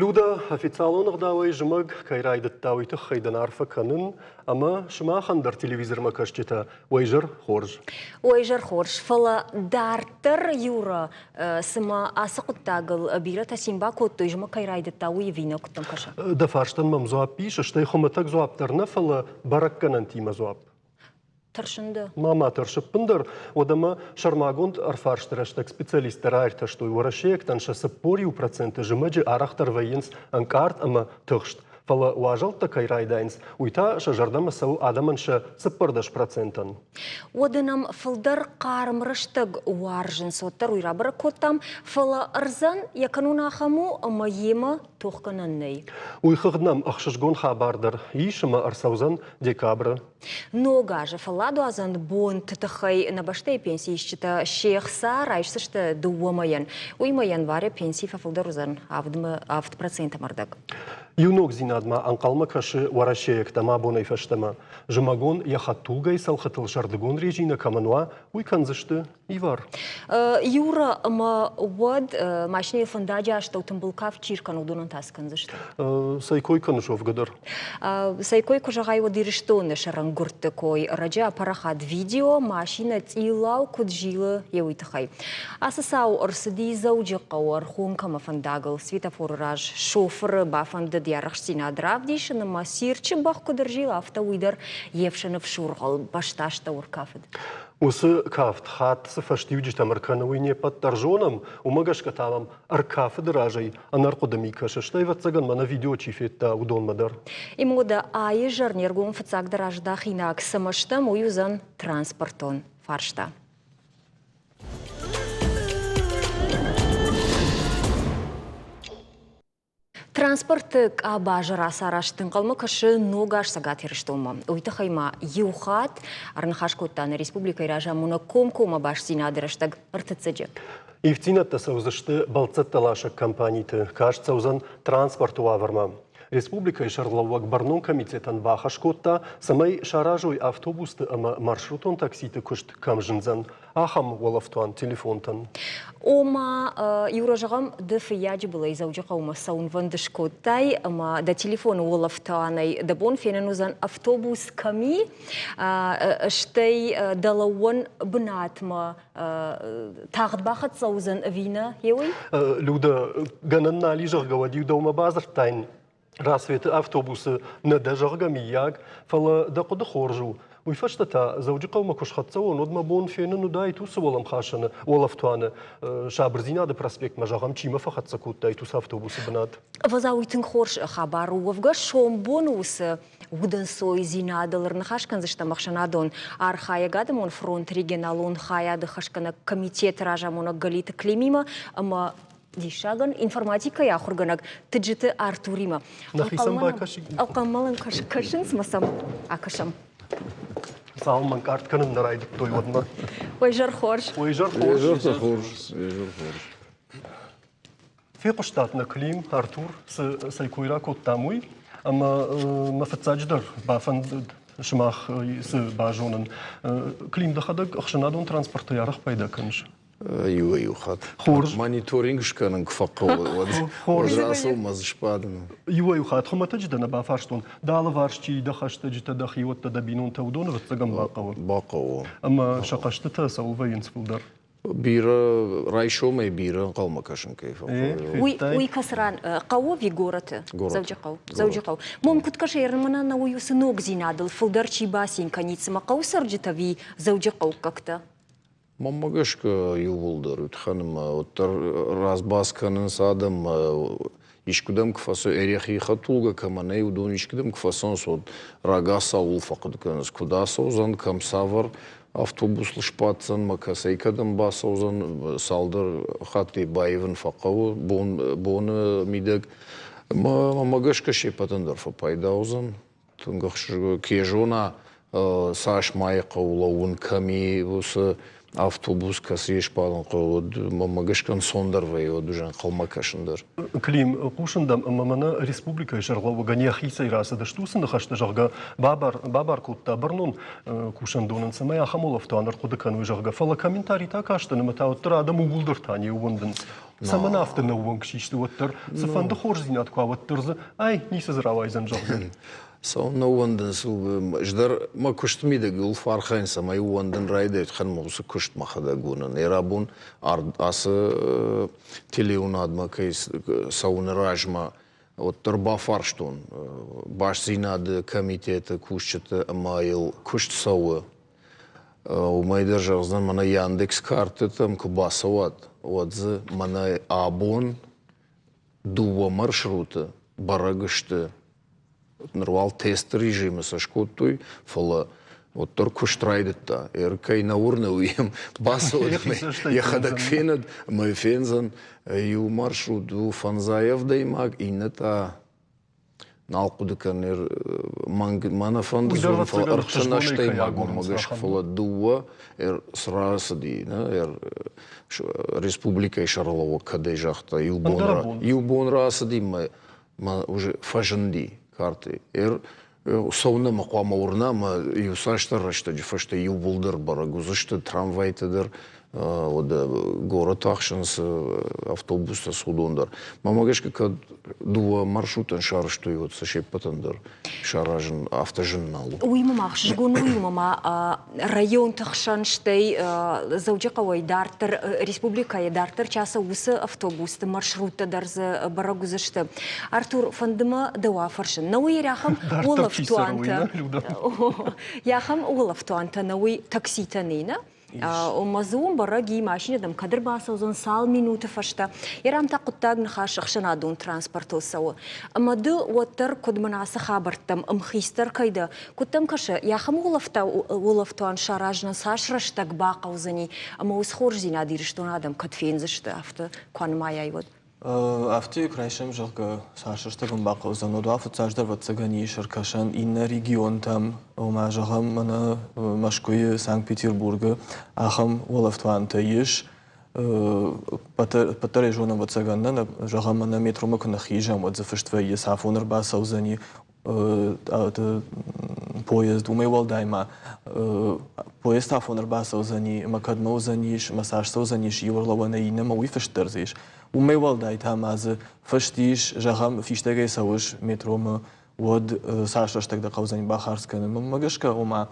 Люда официалонық дауай жымыг кайрайдыт дауыты қайдан арфа канын, ама шымахандар телевизорма кашчета ойжыр хорж. Ойжыр хорж. Фала дартыр юра сыма асы құттағыл бира тасимба коттой жымы кайрайдыт дауы вина құттым каша. Да фарштан мам зуап пиша, штай хоматак зуаптарна фала баракканан тима зуап. Тыршынды. Мама тыршыппындар, одама шармагонд арфарштыраштак специалисттар айрта, что и ворашек танша саппорию проценты жымаджи арахтар военс анкарт ама тыгшт. Фала уажал такай райдайнс, уйта шажардама сау адаманша саппардаш процентан. Одынам фылдар қарымрыштыг уаржын соттар уйрабыры коттам, фала ырзан якануна хаму ама ема тоққананнай. Уйхыгнам ахшышгон хабардар, ишыма арсаузан декабры. Нога же фаладу азан бон тытахай на баштай пенсии счета шехса райшсышты дуомаян. Уймаян варе пенсии фафылдар узан авт процента мардак. Юнок зинадма анкалма каши варашеек тама бонай фаштама. Жымагон яхатулгай салхатыл шардыгон режина камануа уйканзышты ивар. Юра ама вад машине фондаджа аштаутын булкав чиркан удунан тасканзышты. Сайкой канышов гадар. Сайкой кожагай водириштоны шарангурты кой раджа парахат видео машина тилау куджила еуитахай. Асасау орсыди заужиқау архункама фондагыл светофор раж шофер бафанды диарахштина дравдишын масирчы бақ кудыржила автоуидар евшынов шурғал башташта уркафыд. Усы кафт хат сафаштивджит амаркановый не под торжоном, умагашка тамам аркафы дражай, анаркодамика шаштай ватсаган мана видео чифетта удон мадар. И мода айы жарнергун фацак дражда хинак самашта муюзан транспортон фаршта. Транспорттык абажыра сараштың қалмы кышы ногаш сагат еріштолма. Ойты хайма еухат арнахаш коттаны республика иража муна кома баш синадырыштаг ыртыцыджы. Ивтинатта саузышты балцатталашак компанийты, кажется узан транспорту аварма. Республика Ишарлауак Барнон комитетан бахашкотта самай шаражой автобусты ама маршрутон такситы кушт камжынзан, ахам волафтуан телефонтан. Ома юражагам дефияджи была из аудиокаума саунвандышкоттай, ама да телефон волафтуанай да бон фененузан автобус ками, штей далауан бнатма тағд бахат саузан вина, еуй? Люда гананна лижах гавадив даума базартайн. Расветы автобусы на дажаргами яг, фала да кода хоржу. Уйфаштата заудикаума кушхатсау, нодма бон фена нуда и туса волам хашана, волафтуана, шабрзина да проспект мажагам чима фахатса кутта и туса автобусы бнат. Вазауитын хорш хабару вовга шомбонусы удан сой зинадалар нахашкан зашта махшанадон архая гадамон фронт регионалон хая да хашкана комитет ражамона галита климима, ама дишаган информатика я хурганак тыджиты Артурима. Алкамалан кашын смасам акашам. Салман картканын нарайдык той одна. Ойжар хорш. Ойжар хорш. Феко штатна клим Артур сайкуйра коттамуй, ама мафацадждар бафан шмах с бажонын. Клим дахадак ахшанадон транспорта ярах пайда каныш. Юхат. Мониторинг шканын кфаккау. Расыл мазышпадын. Юхат. Хоматадждана бафаштон. Дала варшчи дахаштаджта дахиотта дабинун таудон ватсагам бақау. Бақау. Ама шақаштыта саувайын спылдар. Бира райшомай бира қалма кашын кайфа. Уй касран қауови гораты. Заужақау. Мом куткаш ермана на уюсы ног зинадыл. Фылдарчи басин каницыма қаусарджыта ви заужақау как-то. Мамагашка ювулдар утханым оттар разбасканын садым ишкудам кфасо эрехи хатулга каманей удон ишкудам кфасон сод рагаса улфакд канас кудаса узан камсавар автобус лшпатсан макасайкадам баса узан салдар хати байвын факау бон мидек мамагашка шепатандар фапайда узан тунгахш кежона саш майқа улаун ками усы автобус касреш падын қойд мамагашкан сондарвай од ужан қалма кашындар. Клим, кушандам мамана республика шарлова ганяхи сайраса да штусын хашта жарга бабар кутта барнун кушандонын самай ахамолов туанар кудыкан жарга фала комментарий так ашта намата оттар адам угулдыртани увондын. Самана автына увон кшишты оттар сафанда хорзинат кваваттырзы ай нисез равайзан жарга. Сауна уандын су ждар ма куштмида гул фархайн самай уандын райда хан мусы кушт махада гунан эрабун асы телеун адма кейс сауна ражма оттар ба фарштон баш зинады комитета кушчата амайл кушт сауы у майдар жарзан мана Яндекс карты там кубасават отзы мана абон дуа маршрута барагышты нормал тест режима со шкотой фала вот только штрайдетта кай на урне уем басот я хадак фенад мой фензан ю маршрут у фанзаев даймаг инета налкудыканер мана фандзон фала архшанаштай магаш фала дуа сразу ди республика Шарлова каде жахта юбон расади ма уже фажанди карты. Совна мақама урнама юсаштар рашта жифашта юбулдыр барагузышты трамвайтыдыр ода город ахшанс автобуста судондар. Мамагашка кад дуа маршрутан шарышты йод сашеппатандар шаражын автожын налу. Уймамах жгун уймама район тахшанштай заучақавай дартыр республика дартыр часа усы автобусты маршрутта дарзы барагузышты. Артур фандыма дауа фаршын. Науи яхам олаф туанта. Яхам олаф туанта науи таксита нейна. Омазун бараги машинадам кадр басаузон сал минуты фашта. Ярам тақуттаг нахаш шанадун транспортосау. Амады уаттар кудманаса хабартам амхистар кайда. Куттам каша яхам улафтуан шаражна сашраштаг бақаузани. Ама усхорзина дирштонадам катфензышты авто кванмаяйвод. Авто крайшем жалко сашраштагам бақаузан. Оду авто цаждар ватсагани шаркашан инна регион там ома жахам мана Машкуи Санкт-Петербурга ахам улафтуан таиш патар жона ватсаганна жахам мана метро макна хижам вот зафаштва есафонер басаузани поезд умевалдайма поезд афонер басаузани макадмаузаниш масажсаузаниш юрлавана инема уйфаштерзиш умевалдай там аз фаштиш жахам фиштеге сауш метрома вот сашраштаг да қаузани бахарсканы магашка ома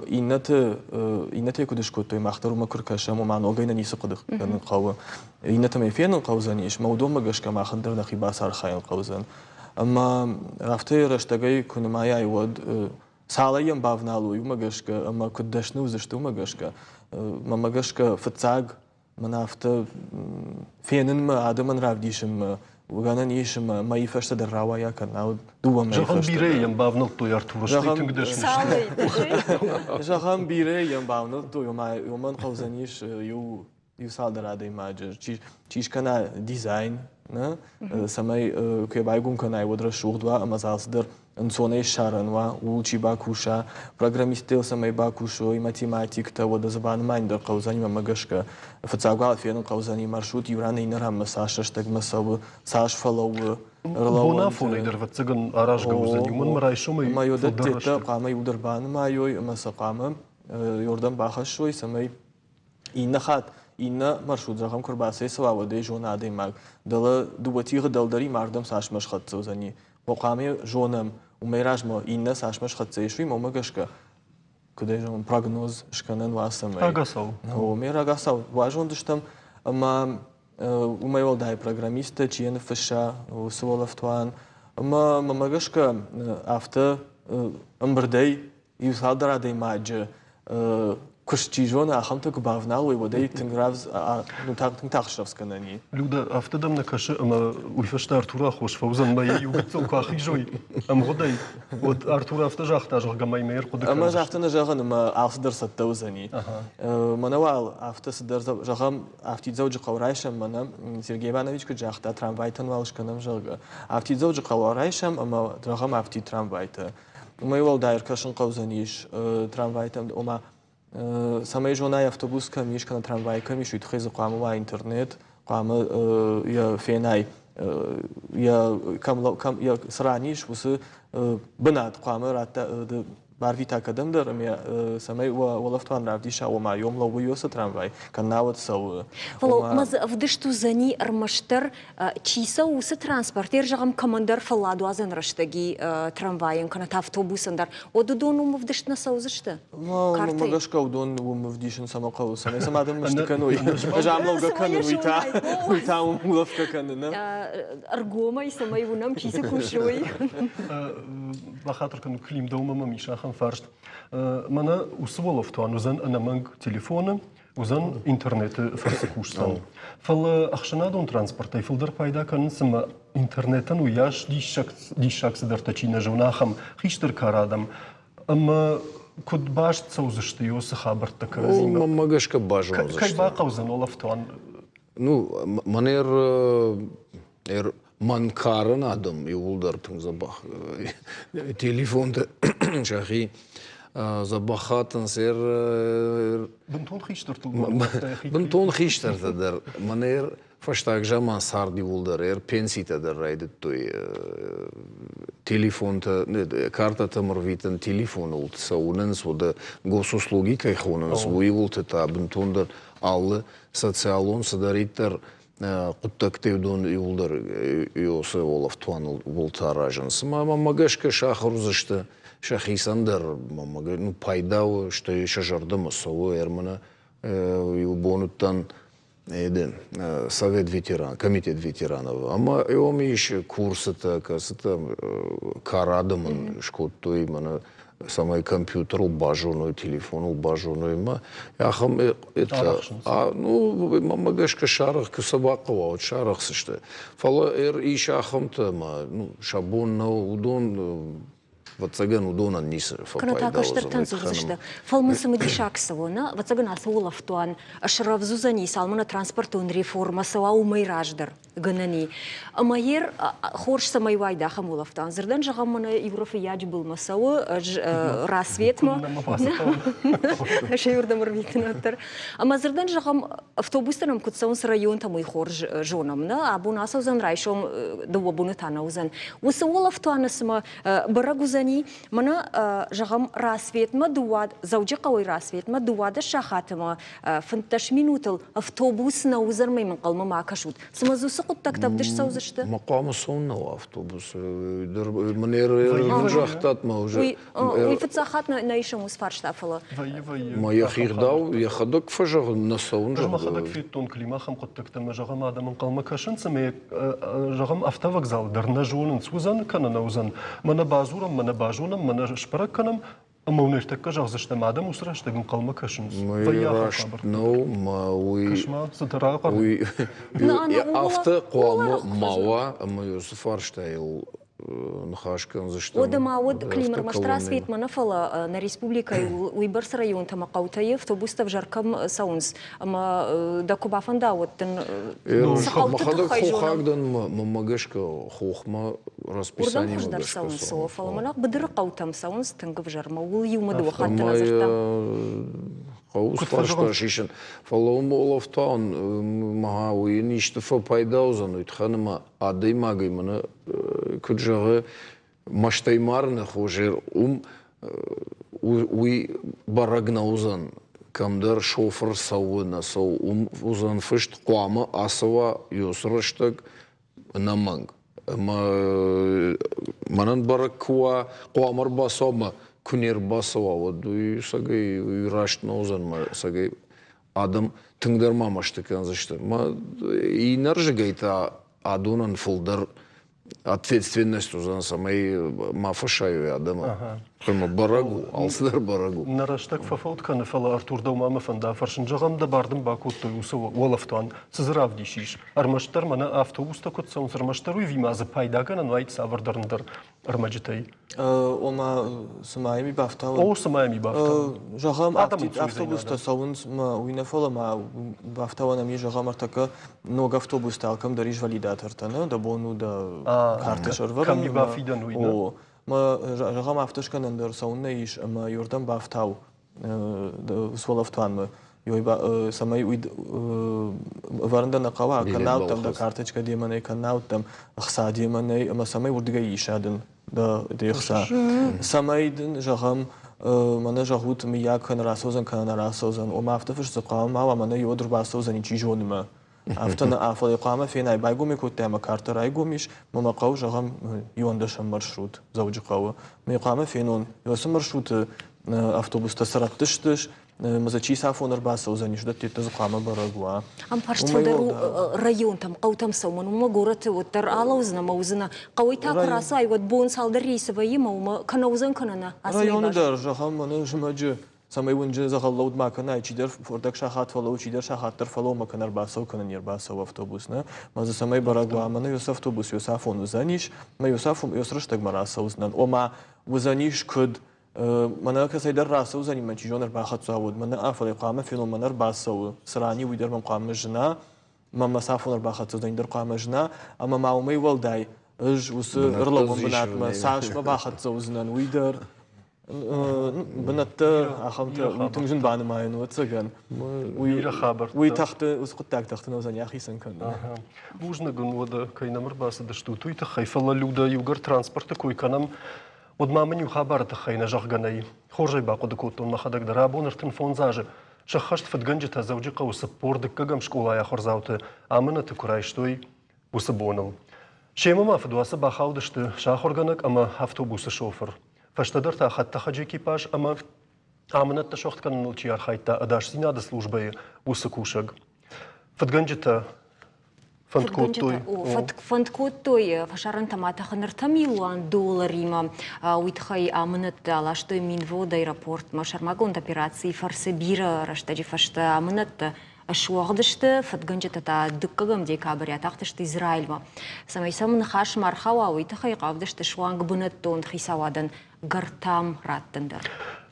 иннате кудышко той махтарума куркаша мома ногайна нисы кудых ганын қауы иннате мефенын қаузаниш маудо магашка махандыр нахи басар хайын қаузан ама рафте раштагай кунмая вот салаем бавналу магашка ама кудашну зашту магашка магашка фацаг манафта фенын ма адаман равдишим وقانا نيش ما يفشت الرواية كنا دوما ما جاهم يفشت بيري ينباف نلطو يرتو رشتي تنقدرش جاهم بيري ينباف نلطو يوم قوزانيش يو صادر هذا ماجر تيش كنا ديزاين نا سماي كي بايقوم كنا يودر شغل دوا أما زالصدر انسوني شارن وا ولشي باكوشا программистел سماي باكوشو математик تا ودا زبان مايندر قوزاني ما مغشكا فتساقال فين قوزاني маршрут يوران ينرام مساشتك مسو ساش فلو بونافون يدر فتسقن أراج قوزاني من مراي شو ما يودت تتا قاما يودر بان ما يوي مسا قاما يوردن باخش شوي سماي إنخات إن маршрут رقم كرباسي سوا ودي جونا دي ماغ دل دوتيغ دلدري مردم ساش مشخط سوزاني وقامي جونم وميراجمو إن ساش مشخط سيشوي مومغشكا كده جون прогноз شكنن واسمي أغاسو ومير أغاسو واجون دشتم أما وميول داي программиста чиен фша وسولفتوان أما مومغشكا after أمبردي يصادر داي ماج كشتي جونا خمتك بافنال ويودي تنغرافز تنتاخشفس كناني لودا أفتدم نكش أما ويفشت أرتورا خوش فوزن ما يوجد سوق أخي جوي أم غداي وت أرتورا أفتجاخ تاجر جماي مير قدك أما جافتنا جاغن ما أفدر ستوزني منوال أفتسدر جاغم أفتي زوج قورايشم منا سيرجي بانويتش كجاختا ترامفايتن والش كنام جاغ أفتي زوج قورايشم أما جاغم أفتي ترامفايت وما يوال داير كشن قوزنيش ترامفايتم وما самай жонай автобус камиш кана трамвай камиш уйтхез қамыва интернет қамы я фенай я кам я сраниш усы бынат қамы ратта барвита кадамдар я самай волафтан равдиша ома йомла уйоса трамвай канават сау Фало маз вдышту зани армаштар чиса усы транспорт ержагам командар фаладу азан раштаги трамвайын канат автобусандар одудону вдыштна саузышты магашка удон вдишен сама кау самай самадам мыштыканой жамлауга кану уйта умлавка канына аргома и самай вунам чиса кушой بخاطر كانوا كليم دوما ما ميشا خان فرشت مانا وصولف توان وزن انا مانج تليفون وزن انترنت فرسكوشتان فال اخشنا دون ترانسبورت يفلدر بايدا كان سما انترنتن وياش دي شخص درتچينا جوناخم خيشتر كارادم اما كنت باش تسوزشتيو سخابر تكازيما ماغاشكا باجون كاي باقا وزن олаф توان манер манкарын адам юлдартың забах телефонды шахи забахатын сер бунтон хиштертедер манер фаштаг жаман сарди юлдар пенситедер райдет той телефонта картата морвитен телефон ултса унен сода госуслуги кайхонен свой ултета бунтондер аллы социалон садариттер قطعتيودون يولدر يوسف ولف توان ولتاراجنس ما ماجشك شاخرزشت شاخيساندر ما ماج ну пайдау что еще жардым сова ермана юбонуттан еден совет ветеран комитет ветеранов ама иомиш курсыта касыта карадымын шкоттой мана самый компьютер бажоной телефон бажоной ма яхам это ну магашка шарах кусабакова от шарах сышты фала иш ахам-то ну шабон на удон вацаган удонан ниса Каната каштартан зузышты. Фалмысымы дишаксывона, вацаган асулов туан, ашравзузани салмана транспортун реформасы аумайраждар гынани. Амайер хорш самай вайда хамулафтан. Зырдан жағамына Европа яж булмасауы расветма. Шеюрда мұрвитінаттыр. Ама зырдан жағам автобустанам кутсаун район тамой хорж жонамна, абун асаузан райшом дуабуны танаузан. Усы олафтуанысыма барагузан мана жағам расветма дуад заужи қауай расветма дуада шахатыма фынташ минутыл автобус наузармаймын қалма макашут. Самазусы құттақтабдыш саузышты? Мақамы соннау автобус. Манер жақтатма уже. Уйфыцахат на ишам усфарштафала. Ма яхирдау яхадок фажаг на саун жақ. Жахадак фиттон климахам құттақтама жағам адамын қалма кашын саме жағам автовокзалдарына жуынын сузан канана узан. Мана базурам, мана бажунам, мана шпаракканам, ама унештекка жағзыштам адам усыраштагын қалма кашын. Кашма сатарағар. Авто қуамы мауа, ама Юсуф Арштайл нахашкан заштам. Одама од климар маштра свет манафала на республика уйбарс район тама қаутайы автобуста в жаркам саунс. Ама дакубафанда оттын Махадак хохагдан мамагашка хохма расписание магашка саунс. Фаламанақ быдыры қаутам саунс тыңгып жарма. Ул юмады уақаттын азыртам. Қауысташқа шешін. Фалауым олафтан маға ойын иштіфа пайдаузан өйтханыма ады мағай мұны күт жағы маштаймарны қожер уй барагна узан камдар шофер сауына сау узан фышт қуамы асыва юсырыштық наманг. Манан барак қуамыр басаума күнер басыва, оды сагай үйрашты наузан сагай адам тыңдармамашты канзышты. Инар жигайта адунан фылдар ответственность узан самай мафашаю адама. Қойма барагу, алсыдар барагу. Нараштак фафаутканы фала Артур Даумама фанда фаршын жағамда бардым бакутты усы олафтуан сызырав дешиш. Армаштар мана автобуста көтсаун сырмаштар уйвимазы пайдаган айт савардарындар армаджитай. Ома сымайми бафтау. О, сымайми бафтау. Жағам автобуста сауын уйнафола ма бафтауанами жағам артака много автобуста алкам дариш валидатортаны, да бону да карты шарварам. Ками бафидан уйна. Ма жағам автошканандар сауынна иш, ама юрдан бафтау. своловтван мы самой варында нақава канал там да карточка деманай канал там хса деманай ама самай урдыга ишадын да дехса самайдын жағам мана жағут мияк канарасозан канарасозан о мафтафыш зақам мава мана йодр басозан ичи жонма автона афал иқама фенай байгуми кутема карта райгумиш мама қау жағам йондашам маршрут завжди қау ми иқама фенон йосы маршрут автобуста сараттыштыш мазачи сафонар басозан ишдат тетта зақама барагуа ам парштфодару район там қаутам сауман ума гораты оттар алаузна маузна қауита қараса айват бон салдар рейсовые маума канаузан канана райондар жағам мана жумаджы самай вунжы загаллауд макана чидер фордак шахат фалау чидер шахаттар фалау маканар басау кананер басау автобусна маза самай барагуа мана юс автобус юсафон узаниш ма юсафум юсраштаг марасаузнан ома узаниш куд منا كسيدر راسو زني من تيجون باخت صاود منا أفضل قامة فينو منر باسو سراني ويدر من قامة جنا ما مسافون باخت زني در قامة جنا أما معومي والداي إج وس رلوا بنات ما ساش ما باخت زوزنا ويدر بنات أخمت تمجن بعد ما ينو تسجن وير خبر ويتخت وسقطك تخت نوزن يا أخي سنكن بوجنا جنودا كي نمر باس دشتوتو يتخيف الله لودا يوجر ترانسبورت كوي كنام ودمامنيو خبرت خينا جغناي خورجي باقو دكوتون نخدك درابون ارتن فونزاج شخشت فدغنجت زوجي قو سبورد كغم شكولا يا خرزاوت امنت كرايشتوي وسبونل شيما ما فدواس باخاودشت شاخورغنك اما автобус شوفر فاشتدرت حتى خجي اكيباج اما امنت تشوخت كان نولتيار خايتا اداش سينا د службы وسكوشغ فدغنجت فندكوتوي فشارن تماتا خنرتا $1 مليون ويتخي امنت алаштой минвод аэропорт машармагон операции фарсыбира раштаджи фашта амнат ашуагдышты фатганжата та дыккагам декабрь атактышты Израильма самай самын хаш мархава уйтхай кавдышты шуанг бунаттон хисавадан гартам раттындар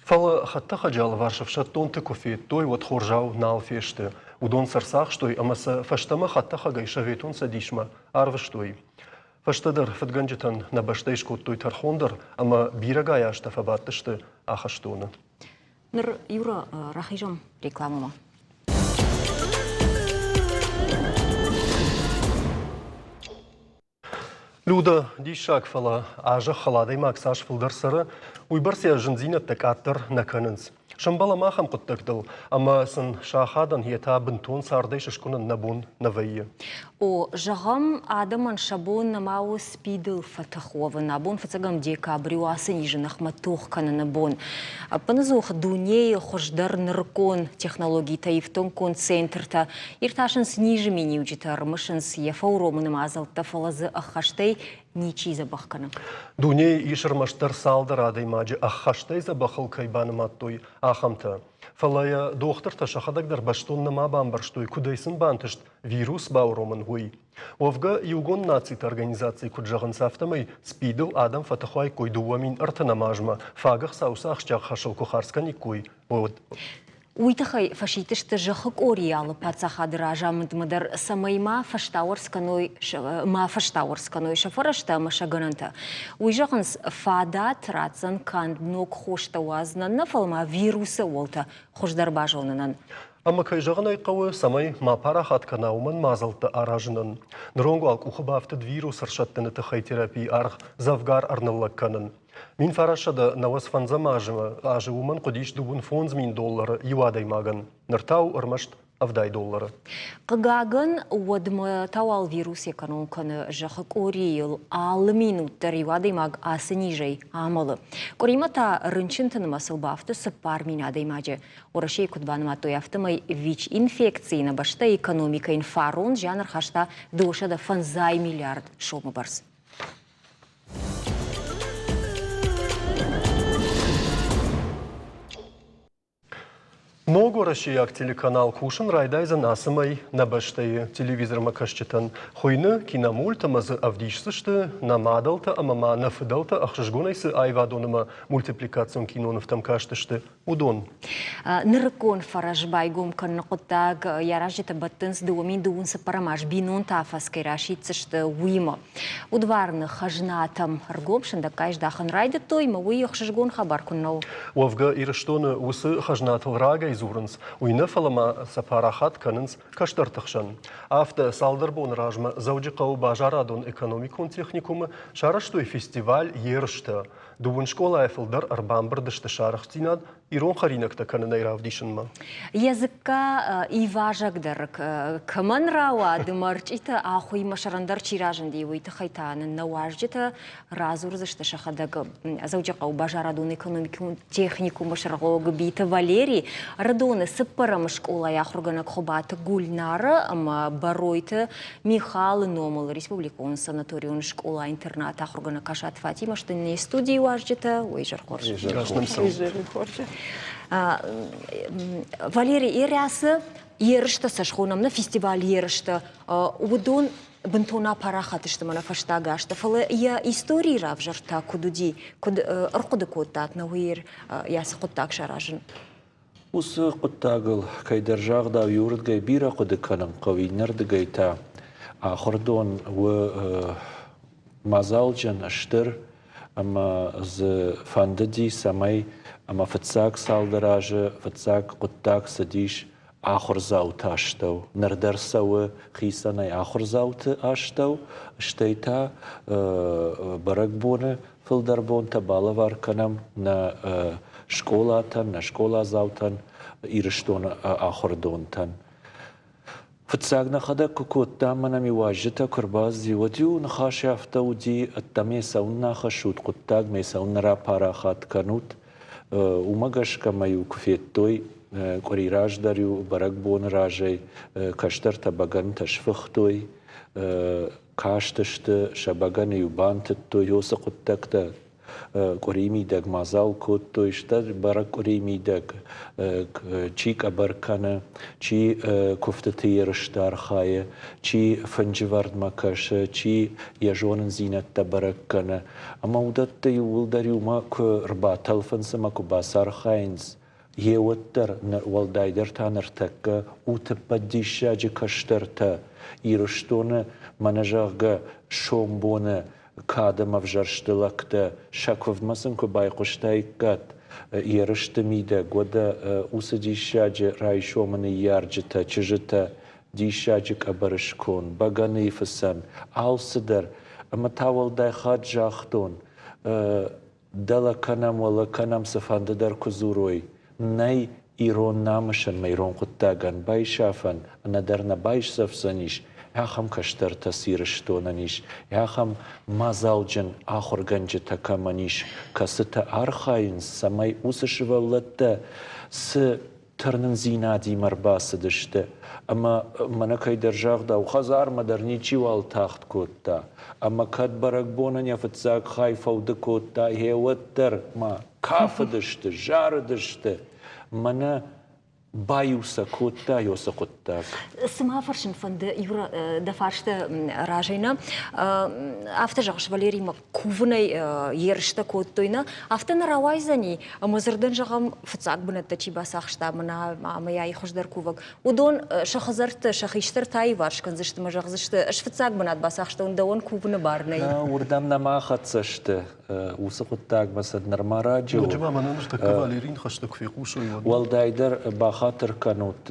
فلا حتى خجال варшавша тонты кофе той вот хоржау налфеште удон сарсах штой амаса фаштама хатта хагайша ветун садишма арвштой фаштадар фатганжатан на баштейшко той тархондар ама бирагая штафабаттышты ахаштона ныр юра рахижам рекламама Люда дишак фала ажа халадай максаж филдерсары уйбарсия жынзинет так аттыр наканынс. Шамбала махам куттагдыл, ама сын шахадан хиета бинтон сардай шишкунын набун навайы. О жағам адаман шабон намау спидыл фатахова набун фацагам декабрь уасы нижинах матух кана набун. Паназух дунеи хождар ныркон технологии таифтон концентрта ирташын снижими неуджитар мышынс ефауромыным азалта фалазы ахаштай ничи забахкана. Дуней ишермаштар салдар адай маджи ахаштай забахал кайбаны маттой ахамта. Фалая доктор ташахадагдар баштон нама бамбарштой кудайсын бантышт вирус бауромын гуй. Овга югон нацит организации куджаган сафтамай спидл адам фатахуай койдуамин артанамажма фагах саусах чак хашал кухарскани куй. Уйтахай фашитышты жахык ориалы пацахадыра жамыдмыдар самайма фаштауырсканой шафарашта машагананта. Уйжағынс фадат рацан канднок хоштауазна нафалма вирусы олта хождар бажонынан. Ама кайжағын айқауы самай мапара хатканаумын мазалты аражынын. Нронгу алк ухыбафтыд вирус аршаттыны тахай терапии арх завгар арныллакканын. Мин фарашада навас фанзамажыма ажыуман кодиш дубун $1,000 юадай маган. Нартау армашт авдай $. Қыгагын уадмы тауал вирус экономканы жахык орийл 6 минуттар юадай маг асы нижай амалы. Коримата рынчынтыны масылбафты сыпар минадай мажы. Орашей кудбаныма тояфтымай ВИЧ-инфекции на башта экономика инфарон жанр хашта дошада фанзай миллиард шомы барс. Много Россияк телеканал Кушин райдайза насымай на баштайы телевизор макашчетан. Хойны киномультамазы авдишсышты намадалта амама нафыдалта ахшышгонайсы айвадоныма мультипликацион кинонов там каштышты удон. Ныркон фаражбай гумкан нақуттаг яражета баттынс дуамин дуун сапарамаш бинон тафас керашитсышты уйма. Удварны хажнатам ргомшында кайждахан райды тойма уйохшыжгон хабар куннау. Уавга ирыштоны усы хажнат врага изурынс. Уйны фалама сапарахат канынс каштартықшан. Афта салдырбон ражма заудиқау бажарадон экономикон техникумы шараштой фестиваль ерышты. Дуын школа айфылдар арбамбырдышты шарықтинад ирон харинакта канына иравдишынма. Языкка и важагдыр. Кыман рауа дымарчита ахуй машарандар чиражынды уйты хайтанын науажжита разурзышты шахадаг заудиқау бажарадон экономикон техникумы шарғоғы биті Валерий радоны сыппарам школа яхурганак хобаты гульнары ама баройты Михалы Номал республикон санаторион школа интернат ахурганак кашат Фатима что не студии важжита уйжар хоржи. Валерий ерясы ерышты сашхонамны фестиваль ерышты удон бентона парахатышты мана фаштагашты фалы я истории равжарта кудуди рқуды коттат на уйер ясы коттак шаражын. Усы коттагыл кайдержагда юрдгай бира куды канам кавинердгай та ахордон в мазалджан аштыр ама з фандади самай ама фатсак салдаражы фатсак коттак садиш ахорзауты аштау. Нардерсауы хисанай ахорзауты аштау. Штейта баракбоны филдарбон табалы вар канам на школатан, на школа заутан ирыштон ахордонтан. Фатсагна хада кукотта манами важита курбази водю нахаши автауди аттаме саунна хашут коттаг ме сауннара парахат канут. Умагашка маю куфеттой Кори раждарю баракбон ражей каштар табаган ташфахтой кашташты шабаган юбанттой yosa коттакта кори мидаг мазал коттой штар барак кори мидаг чик абаркана чи кофтатир штар хая чи фанжвард макаша чи яжонен зинат табаракана амаудатта юлдарю мак рбатал фансама кубасар хайнс Еуаттар валдайдер таныртакка утыппаддишаджи каштарта ирыштоны манажагга шомбоны кадамав жарштылакта шаквавмасын байқуштайккат ерышты мида года усадишаджи райшоманы ярджита чыжыта дишаджи кабарышкон баганы ифасан алсыдар аматавалдай хаджахтон дала канам вала канам сафандадар кузурой Най ирон намышан майрон куттаган байшафан надарна байшсафсаниш яхам каштар тасирыштонаниш яхам мазалджан ахорганджи такаманиш касыта архайын самай усышывалатта с тырнын зинади марбасыдышты ама манакай держагда ухазар мадарничи вал тахт котта ама кад баракбонан яфатсак хайфауды котта хеваттар ма кафыдышты жарыдышты мана баюса котта yosa коттак. Сама фаршин фанды юра дафаршты ражайна автожагыш Валерий макувнай ерышты коттойна автона равайзани мазырдан жагам фцак бунатта чибасахшта мына амая ихуждар кувак удон шахазарты шахиштар тай варшкан зышты мажагзышты шфцак бунат басахшта унда он кувны барнай урдам нама хатсышты усы коттак басад нармараджу Джима мананышта кавалерин хаштак фикушу Валдайдер бахатыр канут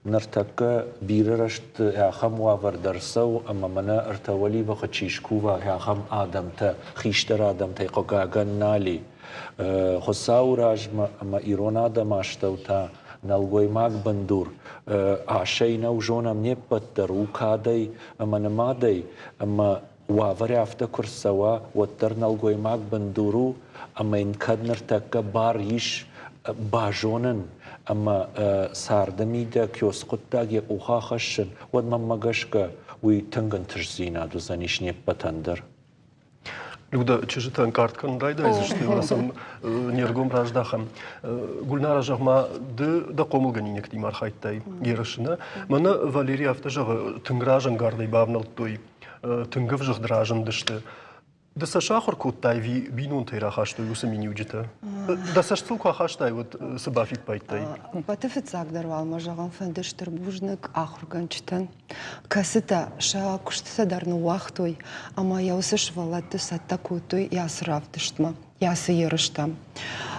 нартакка бирарашт яхам вавардарсау ама мана артавали вахачишкува яхам адамта хиштар адамта иқогаган нали хосау ражма ама ирон адам аштаута налгой маг бандур ашейна ужона мне паттару кадай ама намадай ама وافرافتا كرسوا وترنا الجويماك بندورو أما إن كدنر تكا باريش باجونن أما ساردميدا كيوسقط تاجي أوها خشن ود ما مجشكا ويتنجن تجزينا دوزانيش نيبتندر Люда, чижитан карткан райда изышты васам нергом раждахам. Гульнара жагма да комылганинек димар хайттай ерышына. Мана Валерий автожагы тынгражан гарды бавнал той тынгыв жагдражан дышты. Даса шахар куттай винун тайра хаштой усамини уджита. Даса штука хаштай вот сабафит пайтай. Батыфыт сагдырвал мажаган фандыштыр бужнык ахурганчтан. Касыта ша куштса дарны уахтой, ама яусы швалатты сатта кутой ясыравтыштма, ясы ерыштам.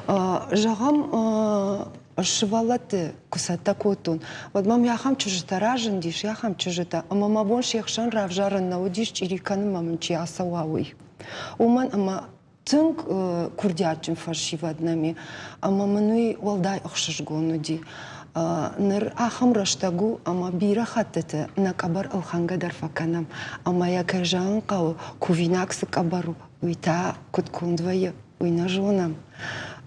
Жагам швалаты кусатта кутун. Вот мам яхам чужита ражын диш, яхам чужита. Ама мабон шехшан равжарын наудиш чириканы мамынчи асауауй. Уман ама тынк курдячим фаршиваднами, ама мануи валдай охшашгону ди. Ныр ахам раштагу, ама бира хаттыты, на кабар алханга дарфаканам, ама якажан кау кувинаксы кабару, уйта куткундвая, уйна жонам.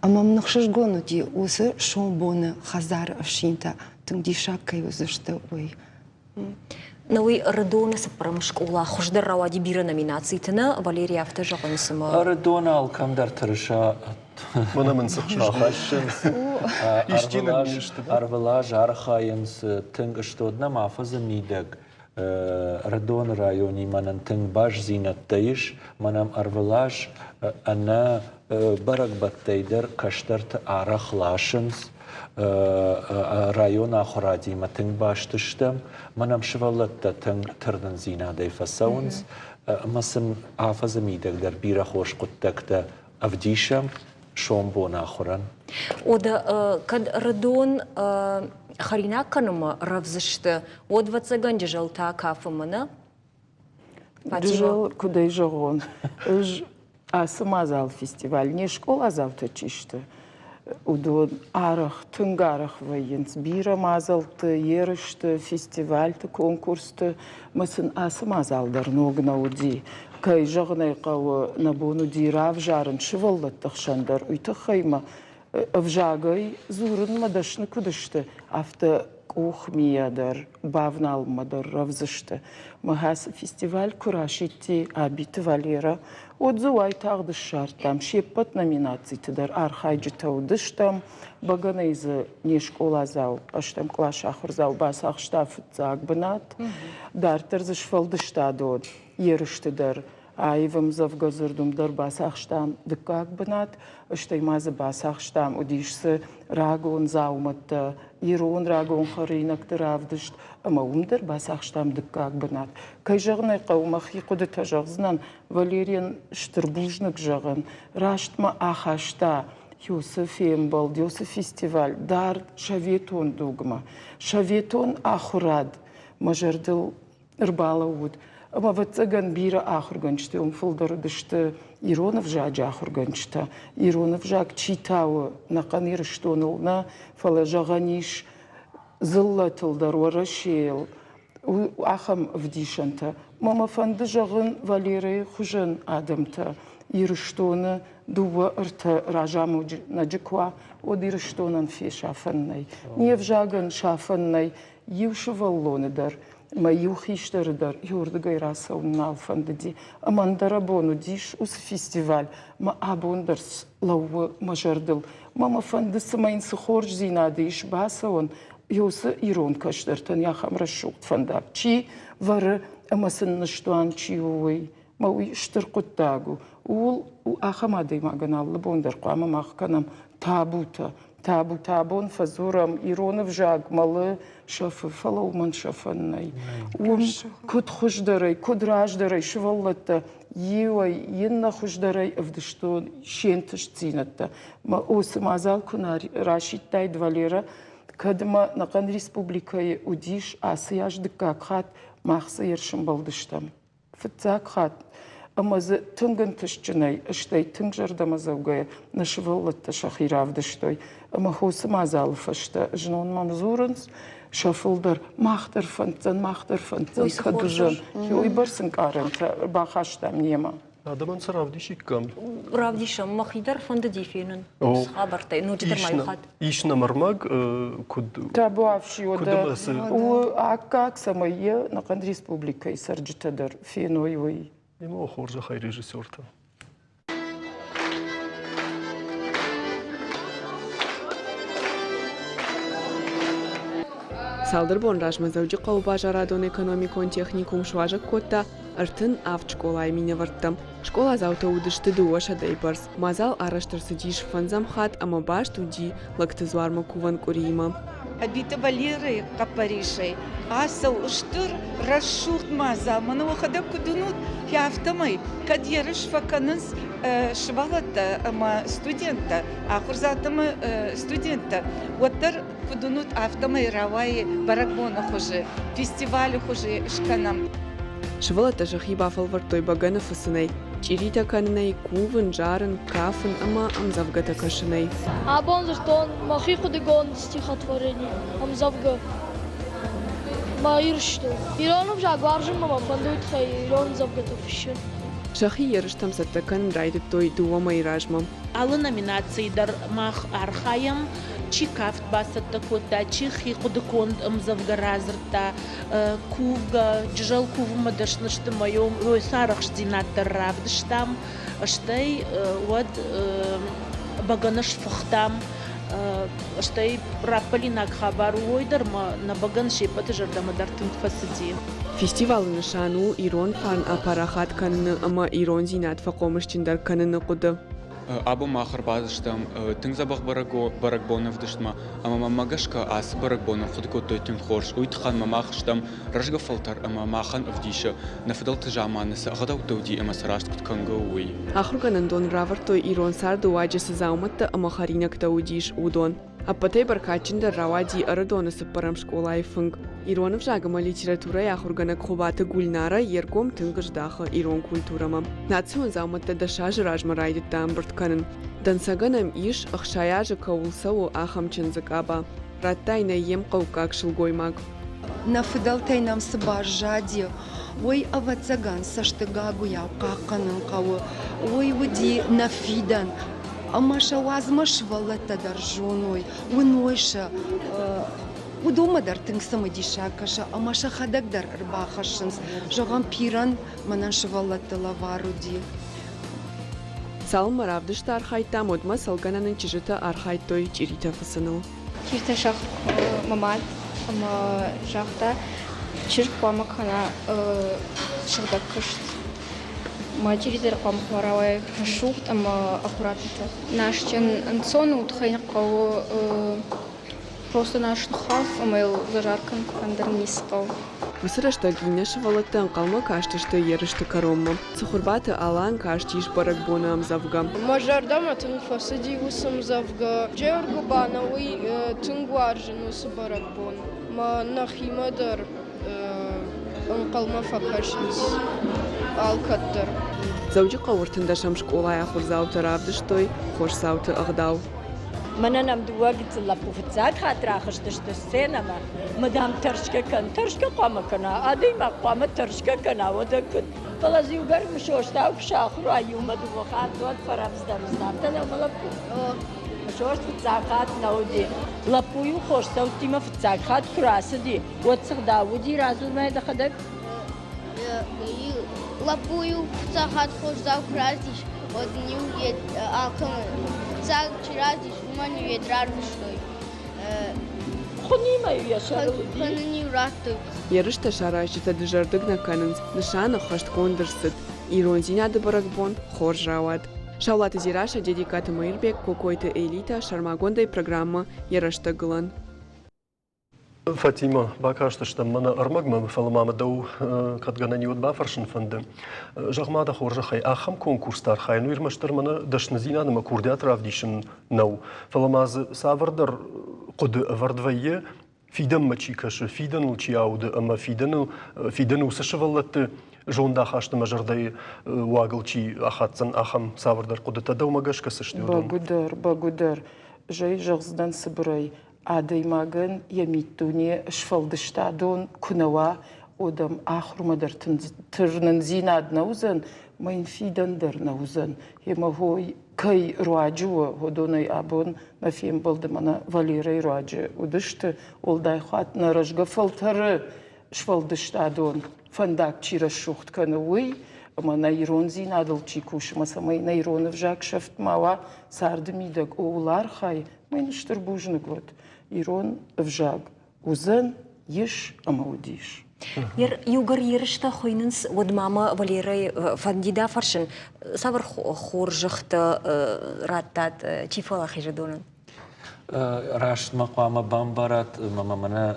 Ама мнахшашгону ди, усы шомбоны хазар авшинта, тынк дишаккай узышты уй. Науи Рыдона сапрам школа хуждар равади бира номинацийтына Валерия автожагын сыма. Рыдона алкамдар тырыша Мана мансахчиш. Арвелаж архайынс тынг штодна мафазы мидег. Рыдон райони манан тынг баш зинаттайыш, манам арвелаж ана барак баттайдер каштарт арахлашынс. Район ахуради матың баштыштым, манам шывалатта тың тырдын зинадей фасауынс, масым афазы мидегдер бира хош құттакта авдишам, шомбон ахуран. Ода кад Рыдон харина каныма равзышты, од вацаганди жалта кафымына? Жыл кудай жоғын. Асымазал фестиваль, не школа завтра чишты. Удон арах, тынгарах вайынс, бира мазалты, ерышты, фестивальты, конкурсты, мысын асы мазалдар ногна уди. Кай жағынай қауы набону дирав жарын шываллаттық шандар, үйті қайма авжагай зурын мадашны күдішті, авты кухмиядар, бавналмадар равзышты. Махасы фестиваль курашитти абиты Валера, отзывай тағды шарттам, шеппат номинацийтыдар архайджы таудыштам, баганайзы не школазау, аштам клаш ахырзау басақ штафытзаг бынат, дартырзы шфалдыштадон, еріштыдар, айвым завгазырдумдар басақ штам дыккак бынат, ыштаймазы басақ штам удишсы рагон зауматты, ирон рагон харинактыр авдышт, ама умдар басақ штам дыккак бынат. Кай жағынай қаумақи құды тажағызынан Валериян штырбужнық жағын, раштма ахашта, Юсы фембал, юсы фестиваль, дар шаветон дугма. Шаветон ахурад, мажардыл ырбала уд. Ама ватсаган бира ахурганчты, фылдырдышты Иронов жаджа ахурганчта. Иронов жак читауы, нақан ирыштонылна, фала жағаниш зыллатылдар уарашел. Ахам вдишанта. Мама фанды жағын Валерия хужан адамта. Ирыштоны дуба ырта ражаму наджиква, од ирыштонан фе шафаннай. Не вжаган шафаннай, юши валлоныдар. Ма юхиштарыдар, юрдыгай расауын алфандыди. Амандара бону диш ус фестиваль, ма абондарс лауы мажардыл. Мама фандысы майынсы хорж зинады иш басауын, юсы ирон каштартан яхам расшуқт фандап. Чи вары амасын ныштуан чи уй, ма уй штыр құттагу. Ул ахамадай маганаллы бондар қуама маққанам табута. Табун фазурам Иронов жаг малы шафы фалауман шафаннай. Куд хуждарай, куд раждарай шваллатта, евай енна хуждарай авдыштон шентыш цинатта. Ма осы мазал кунар рашиттай Валера, кадыма нақан республикай удиш асыяж дыккак хат мақсы ершым балдыштам. Фытцак хат. Амазы тынгын тышчынай, іштай тынг жардамазаугая, нашываллатта шахиравдыштой. Ама хосы мазалыф ішті. Жнон мамзурынс, шафылдар, мақтыр фантсан, кадыжын. Ой барсын қарынта, бақаштам нема. Адаман саравдишик кам. Равдишам махидар фанды дефинын. Хабартай, ну жидер майхат. Ишна мармаг куд... Табу авши ода. Кудымасы. Акак самайе нақан республика и сарджитадар феной ой. Ема охоржа хай режиссерта. Салдыр бон рашмазауджи қау бажарадон экономикон техникум шуажык котта ыртын авчколай мине варттым. Школа завтра удышты дуоша дейбарс. Мазал араштар сидиш фанзамхат, ама баш туди лактызуарма куван курима. Абита Валерий Капаришей, асал уштур расшут маза, мана вахада кудунут яфтамай, кадьерыш факаныз швалата ама студента, ахурзатама студента, ваттар кудунут автомай равай баракбона хуже, фестивалю хуже шканам. Швалата жахиба фалвартой багана фасанай. Чирита каннай, куван, жарен, кафен, ама амзавгата кашанай. Абон заштон махиху дегон стихотворение амзавга. Маиршту. Иронов жагваржим мама пандуит хай ирон завгата фишин. Шахи ярыштам саттакан райдет той дуа майражмам. Алы номинации дар мах архаям, чи кафт басатта кота, чи хикудыкон мзавгаразрта, кувга, джал кувма дашнышты моем, ройсарах ждинаттар равдыштам, штей вот баганаш фахтам, штей рапалинак хабару ойдарма на баган шепаты жардама дартын фасади. Фестивал нишану Ирон фан апарахат канны, ама Ирон зинат факомышчиндар канны куды. Абу махар базыштам тыңзабах баракбонов дыштма, ама магашка ас баракбонов худко тойтын хорш, уйтхан мамахштам ражга фалтар ама махан авдиша, нафдал тажаманаса гадау тоуди ама сарашт кутканга уй. Ахруганан дон равартой Ирон сарду ваджеса зауматта ама харинак таудиш удон. Апатай баркачинда равади арадонасы парам школа айфынг. Иронов жагама литература яхурганак хубата гульнара ергом тынгаждаха Ирон культурама. Национ зауматта даша жражма райдет тамбрт канын. Дансаганам иш ахшаяжа каулсау ахам чензакаба. Раттайна ем каукак шылгоймак. Нафыдалтай нам сыбаржади. Ой авацаган саштыгагу яукаканын кавы. Ой уди нафидан. Амаша вазмаш валата даржоной. Унойша. Удома дар тыңсымы дишакаша. Амаша хадак дар рбахашынс. Жаган пиран манан швалата лаваруди. Салма равдышта архайта модма салгананын чижыта архайтой чирита фасаныл. Чирта шах мамат, ама шахта чирк памакана шахда кышт. Материтер пампаравай шухт, ама аккуратно. Наш чен ансон утхайна кау просто наш тхав, амайл зажаркан кандер нискал. Высырашта гинеш валаттан калма каштышты ерышты каромма. Цухурбаты алан каштиш баракбона амзавга. Мажардама тынфасади усам завга. Джеоргубановый тынгуаржин усы баракбон. Ма нахимадар анкалма факашинс. Алкаттар. Зауджи қауыртында шам школа яхурзауты равдыштой, хорсауты ағдау. Мананам дуагицы лапуфцак хатрахыштышты сценама. Мадам тыршка кан, тыршка қама кана, адыма қама тыршка кана, ода күн. Палази угар мшоштау кшахру аюма дувахат, вот парабздарздамта на малапу. Мшошт фцакат науди. Лапую хорсау тима фцакат красади. Вот сагдауди разумай да хадак. Лапую фцакат хорсау красиш, вот не уед акам. Цак чиразиш умани ведрарвыштой. Хунимаю я шаруди. Ханни ратты. Ярышта шарашита дыжардык на канынс, нышаны хашт кондырсыт. Ирон зинады баракбон, хор жауат. Шаулаты зираша дедикаты Майрбек, какой-то элита, шармагондай программа Ярышта гылан. Фатима, бакаштышта мана армагма фаламама дау катганани от бафаршын фанды. Жагмада хоржахай ахам конкурстар хай ну ирмаштар мана дашназина нама курдят равдишын нау. Фаламаз савардар قد وردویه فیدن مچیکش فیدن الچیاود اما فیدن وسشوالت جوندا خاشت مجردی واقعی آخاتن آخام ساوردر قد تداو مگش کسشتی بگودر بگودر جای جغزدن سبرای عادی ماگن یمیتونی شفالدشتادون کنوا ودم آخر مدر ترنن زیناد نوزن من فیدن در نوزن هما هوی كي رواجو هدوني أبون ما فيهم بلد منا فاليري رواجو ودشت ولداي خاتنا رجع فلتر شفلدشت أدون فندق تشير الشوخت كانوي أما نيرون زين عدل تشيكوش مثلا ما نيرون في جاك شفت ماوا سارد ميدك أولار خاي ما نشتر بوجنك ود يرون في جاك وزن يش أما وديش Югар ерішті қойнынс одмамы Валерий Фандида фаршын савыр хоржықты раттат чифала хижидонын? Рашт мақамы бамбарат мамамана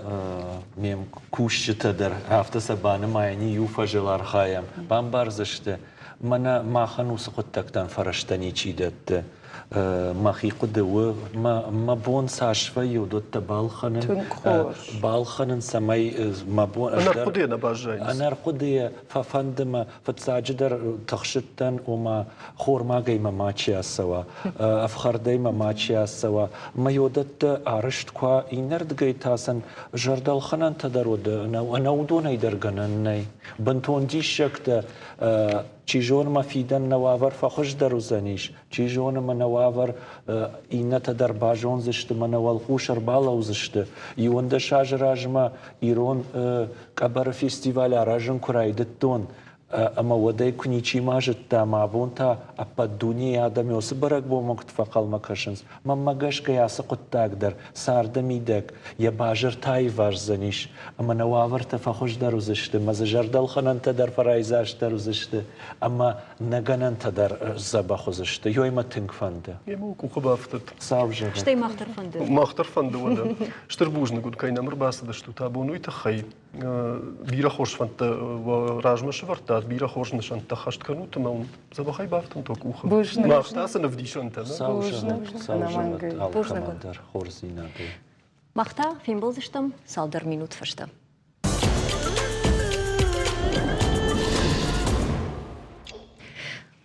мем кушчытыдыр. Hafta sabahı mayani yufa жылар хаям. Бамбарзышты. Мана махан усы құттақтан фараштани чидетті. Махи құдыуы, ма бон сашва юдотта балханын самай ма бон... Анар құдыя на бажайныз? Анар құдыя фафандыма фатсаджыдар тақшыттан ома хормагайма мачи асава, афхардайма мачи асава. Ма юдотта арышт ква инердгай тасан жардалханан тадароды, анаудон айдаргананнай. Бантон дишакта چیجون ما فیدن نوآور فخوش دروزنیش چیجون ما نوآور اینه تدر باجون زشت ما نوالخوشر بالاو زشت یونده شاج راجما ایران کبر فستیوال راجن کرایدت دون اما ودای کنی چی ماجد تا معبون تا اپا دنیا آدمی واسه برگ با مکتفقال مکشنز ما مگش که یاسه قطعک در ساردمی دک یا باجر تای ورزنیش اما نوآور تفخوش دروزشته مزجر دلخنن تا در فرایزاش دروزشته اما نگنن تا در زبخوزشته یوی ما تنگ فنده یمو کو بافتت ساوجه شتي مختر فنده مختر فنده ولا شتربوجنا قد كاين امر باس دشتو تابونو يتخي بيرا خوش فنت وراجم شفرتات بيرا خوش نشان تخشت كانو تمام زبخاي بافتن تو كوخ ما اختاسن فديش انت ساوجه الكماندر خورزينا دي مختا فين بولزشتم سالدر минут фашта.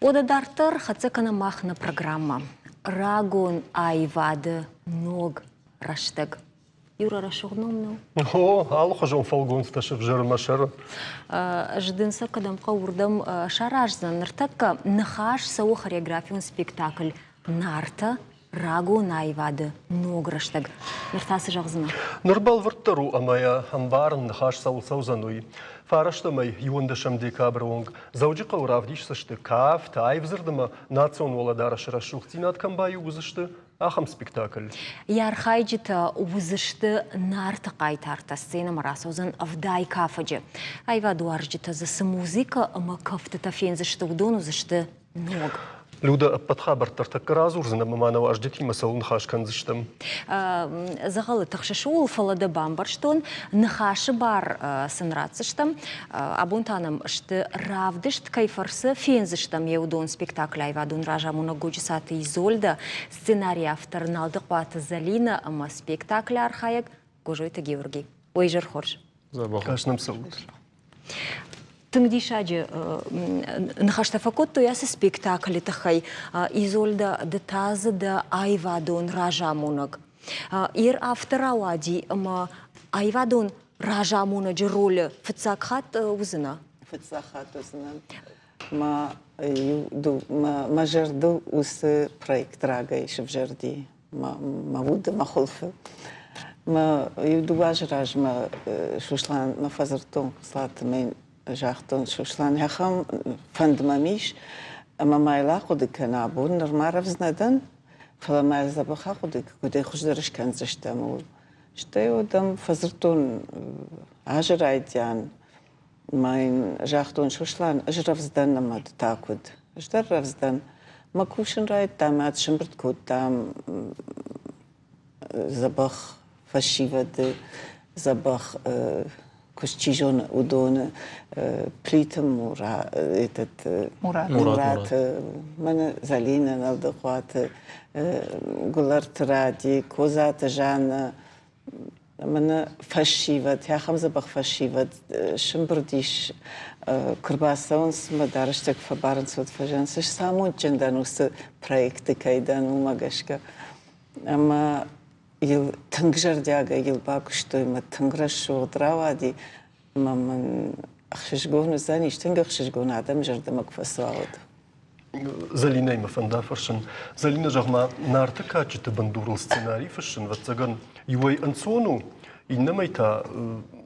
Одадартар хацекана махна программа. Рагон айвады ног раштег. Юра рашогномну. О, алло хажон фалгон сташев жармашара. Ждынса кадамка урдам шаражзан нартакка нахаш сау хореографион спектакль нарта Рагон айвады ног раштег. Нартасы жағзына. Нырбал варттару амая амбарын нахаш сау саузануй. Фараштамай юндашам декабронг. Заужи қауравдиш сашты каф тайвзырдыма национ воладара шарашухтинат камбай узышты. Ахам спектакль. Ярхайджита узышты нарты қайтарта сцена марасозан авдай кафаджи. Айваду арджита засы музыка, ама кафтыта фензышты удон узышты ног. Люда подхабар тартак разурзана маманова аждети масалун хашкан зыштым. Загалы тахшашул фалада бамбарштон нахашы бар сынратсыштым. Абунтаным шты равдышт кайфарсы фензыштым еудон спектакль айвадун ражамуна годжисаты Изольда. Сценарий автор налдық баты Залина, ама спектакль архаяк гожойты Георгий. Ой жыр хорж. Кашным саут. Тыңдишаджи нахаштафакот то ясы спектакль тахай Изольда детазы да айвадон ражамунак. Ир автора лади ама айвадон ражамунаджи роль фыцакхат узына. Фыцакхат узына. Ма жерду усы проект рага иши в жерди. Ма вуды ма холфы. Ма юду важраж ма шушлан ма фазартон слаты мен жахтон шушлан яхам фандмамиш ама майла худы канабун нормаров знадан фаламай забаха худы кудай хуждарыш канзыштаму штей одам фазартон ажрайдян майн жахтон шушлан ажравздан намад такуд ждарравздан макушин райд там атшимбрт куд там забах фашивады забах Кустижон удон плитам мура этот Мурат мен Залина налдықват гулар тради козат жана мен фашиват яхам забах фашиват шимбрдиш кырбасаун смадарыштак фабарынсот фажансыш самун ченданус проекты кайдан умагашка ама ил тангжардяга ил бакуштой ма танграшу дравади маман ахшишгон заниш тангахшишгон адам жардамак фасвалд Залина има фанда фаршын Залина жагма нарты качыты бандурл сценарий фаршын ватсаган юай ансону иннамайта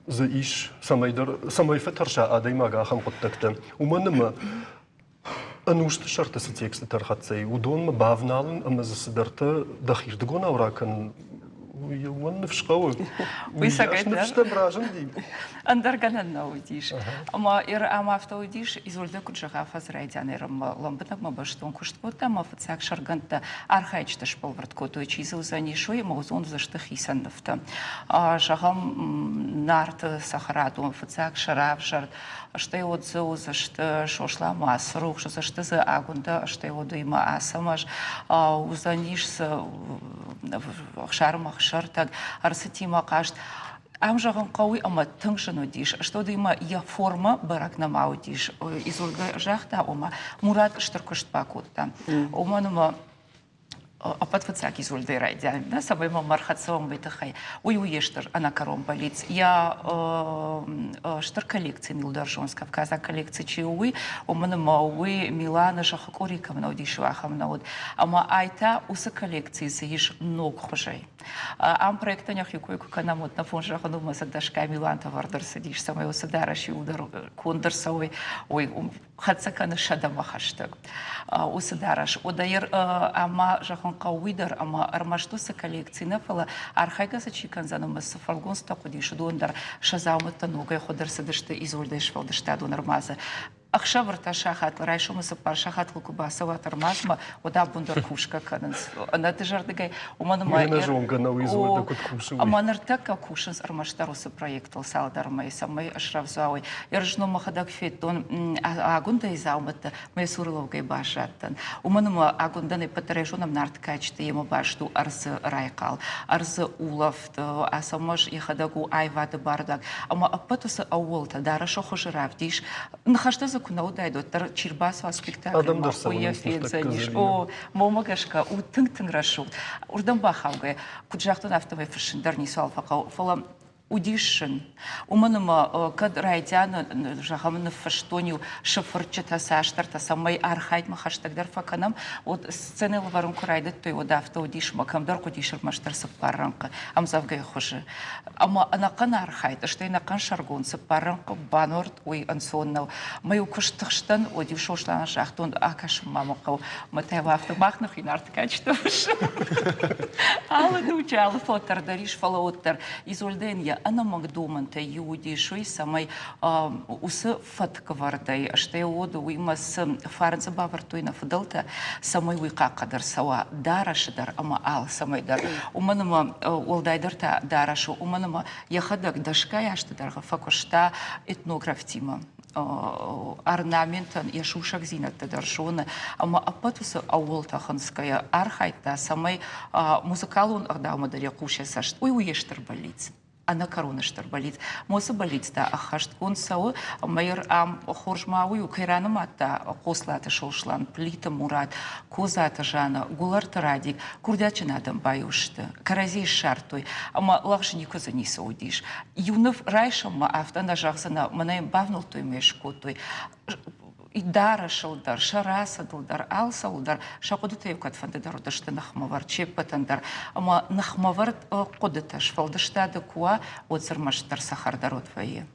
за иш самай фатарша адаймага хам коттакта уманыма анушты шартасы тексты тархатсай удон ма бавналын ама засыдарта дахир дгон ауракан ويوم نفشقوا ويساقط نفشت براجن دي أندرجنا نوديش أما أما أفتوديش إزولدا كل شيء فاز رايدان لامبنك ما باشتون كشت بودا ما فتساق شرقنت أرخايش تشبل ورتكوتو يشيزو زاني شوي موزون زشتخ يسن نفتا شغام نارت سخراتو فتساق شراب شرط أشتى ودزو زشت شوشلا ماسروخ زشت ز أغوندا أشتى وديما أسماش وزانيش خشارم خشرتك أرسيتي ما قاشت أمجرن قوي أما تنشنو ديش أشتو ديما يا فورما برك نماو ديش إزولغا جاختا أما مراد اشتركشت باكوتا أما نما أبد فتساقي زولدي رايدان да самой мархатсовым битахай уюештер она кором болит я штер коллекции Милдаржонс Кавказа коллекции чиуи умна мауи Милана шахакорикам наудишвахам науд ама айта усы коллекции зиш ног хожей ам проектанях юкой канамот на фон жахану масадашка Милан товардар сидиш самой усадараши удар кондерсовой ой хатсакана шадама хаштаг усадараш удаир ама жахан قويدر أما أرمشتوس كولكسينا فلا أرخيكا سشيكان زانو مسفرغون ستقوديش دوندر شزاومت تنوغي خدر سدشت إزولدش فلدشتا دونر مازه أخشى ورتا شاخات رايشو مسبار شاخات لكوباسا واترماس ما ودا بندر كوشكا كاننس أنا تجار دقي ومن ما أما نرتكا كوشنس أرمشتاروس проект سالدر ما يسمى أشرف زاوي يرجنو ما خدك فيت دون أغوندا إزاومت ما يسورلوغي باشاتن ومن ما أغوندا نبتريشو نمنارت كاچتي يما باشتو أرز رايقال أرز أولفت أسمش يخدقو أيواد باردك أما أبتوس أولتا دارشو خجراف ديش نخشت كنا ودايدو تر чирбасо спектакль махуя федзаниш о момагашка у тынг рашу урдан бахавга куджахтан автовай фашиндар нисал фала удишен уманама кад райдяна жахамна фаштоню шифрчата саштарта самай архайт махаштагдар факанам от сцены лаварун курайдат той ода авто удиш макамдар кудишер маштар сапаранка амзавга хоже ама анакан архайт штай накан шаргон сапаранка банорт ой ансоннал маю куштахштан одишошлан шахтон акаш мамакау матева авто махнах инарт качтовш ала нучал фотор дариш фалоттер изольденья أنا مقدومن تيودي شوي سماي وس فتك وردي أشتى ودو ويمس فارنز بافرتوينا فضلتا سماي ويقا قدر سوا دارش در أما آل سماي در ومن ما ولداي درتا دارشو ومن ما يخدك دشكاي أشتى در فكشتا إتنوغراف تيما орнаментан яшушак зинат даршона ама апатуса аулта ханская архайта самай музыкалун агдаума даря куша сашт ой уештер болит она корона штарбалит моса болит да ахашт консау майор ам хоржмауи укайрана мата кослата шолшлан плита мурат козата жана гуларта радик курдачын адам баюшты карази шартой ама лахшни коза не саудиш юнов райшама автана жахсана мана бавнул той мешкотой и дара шалдар, шараса дулдар, алсалдар, шакудута юкат фандедар дашта нахмавар, чепатандар, ама нахмавар кодеташ фалдашта дакуа отзармаштар сахардарот вае.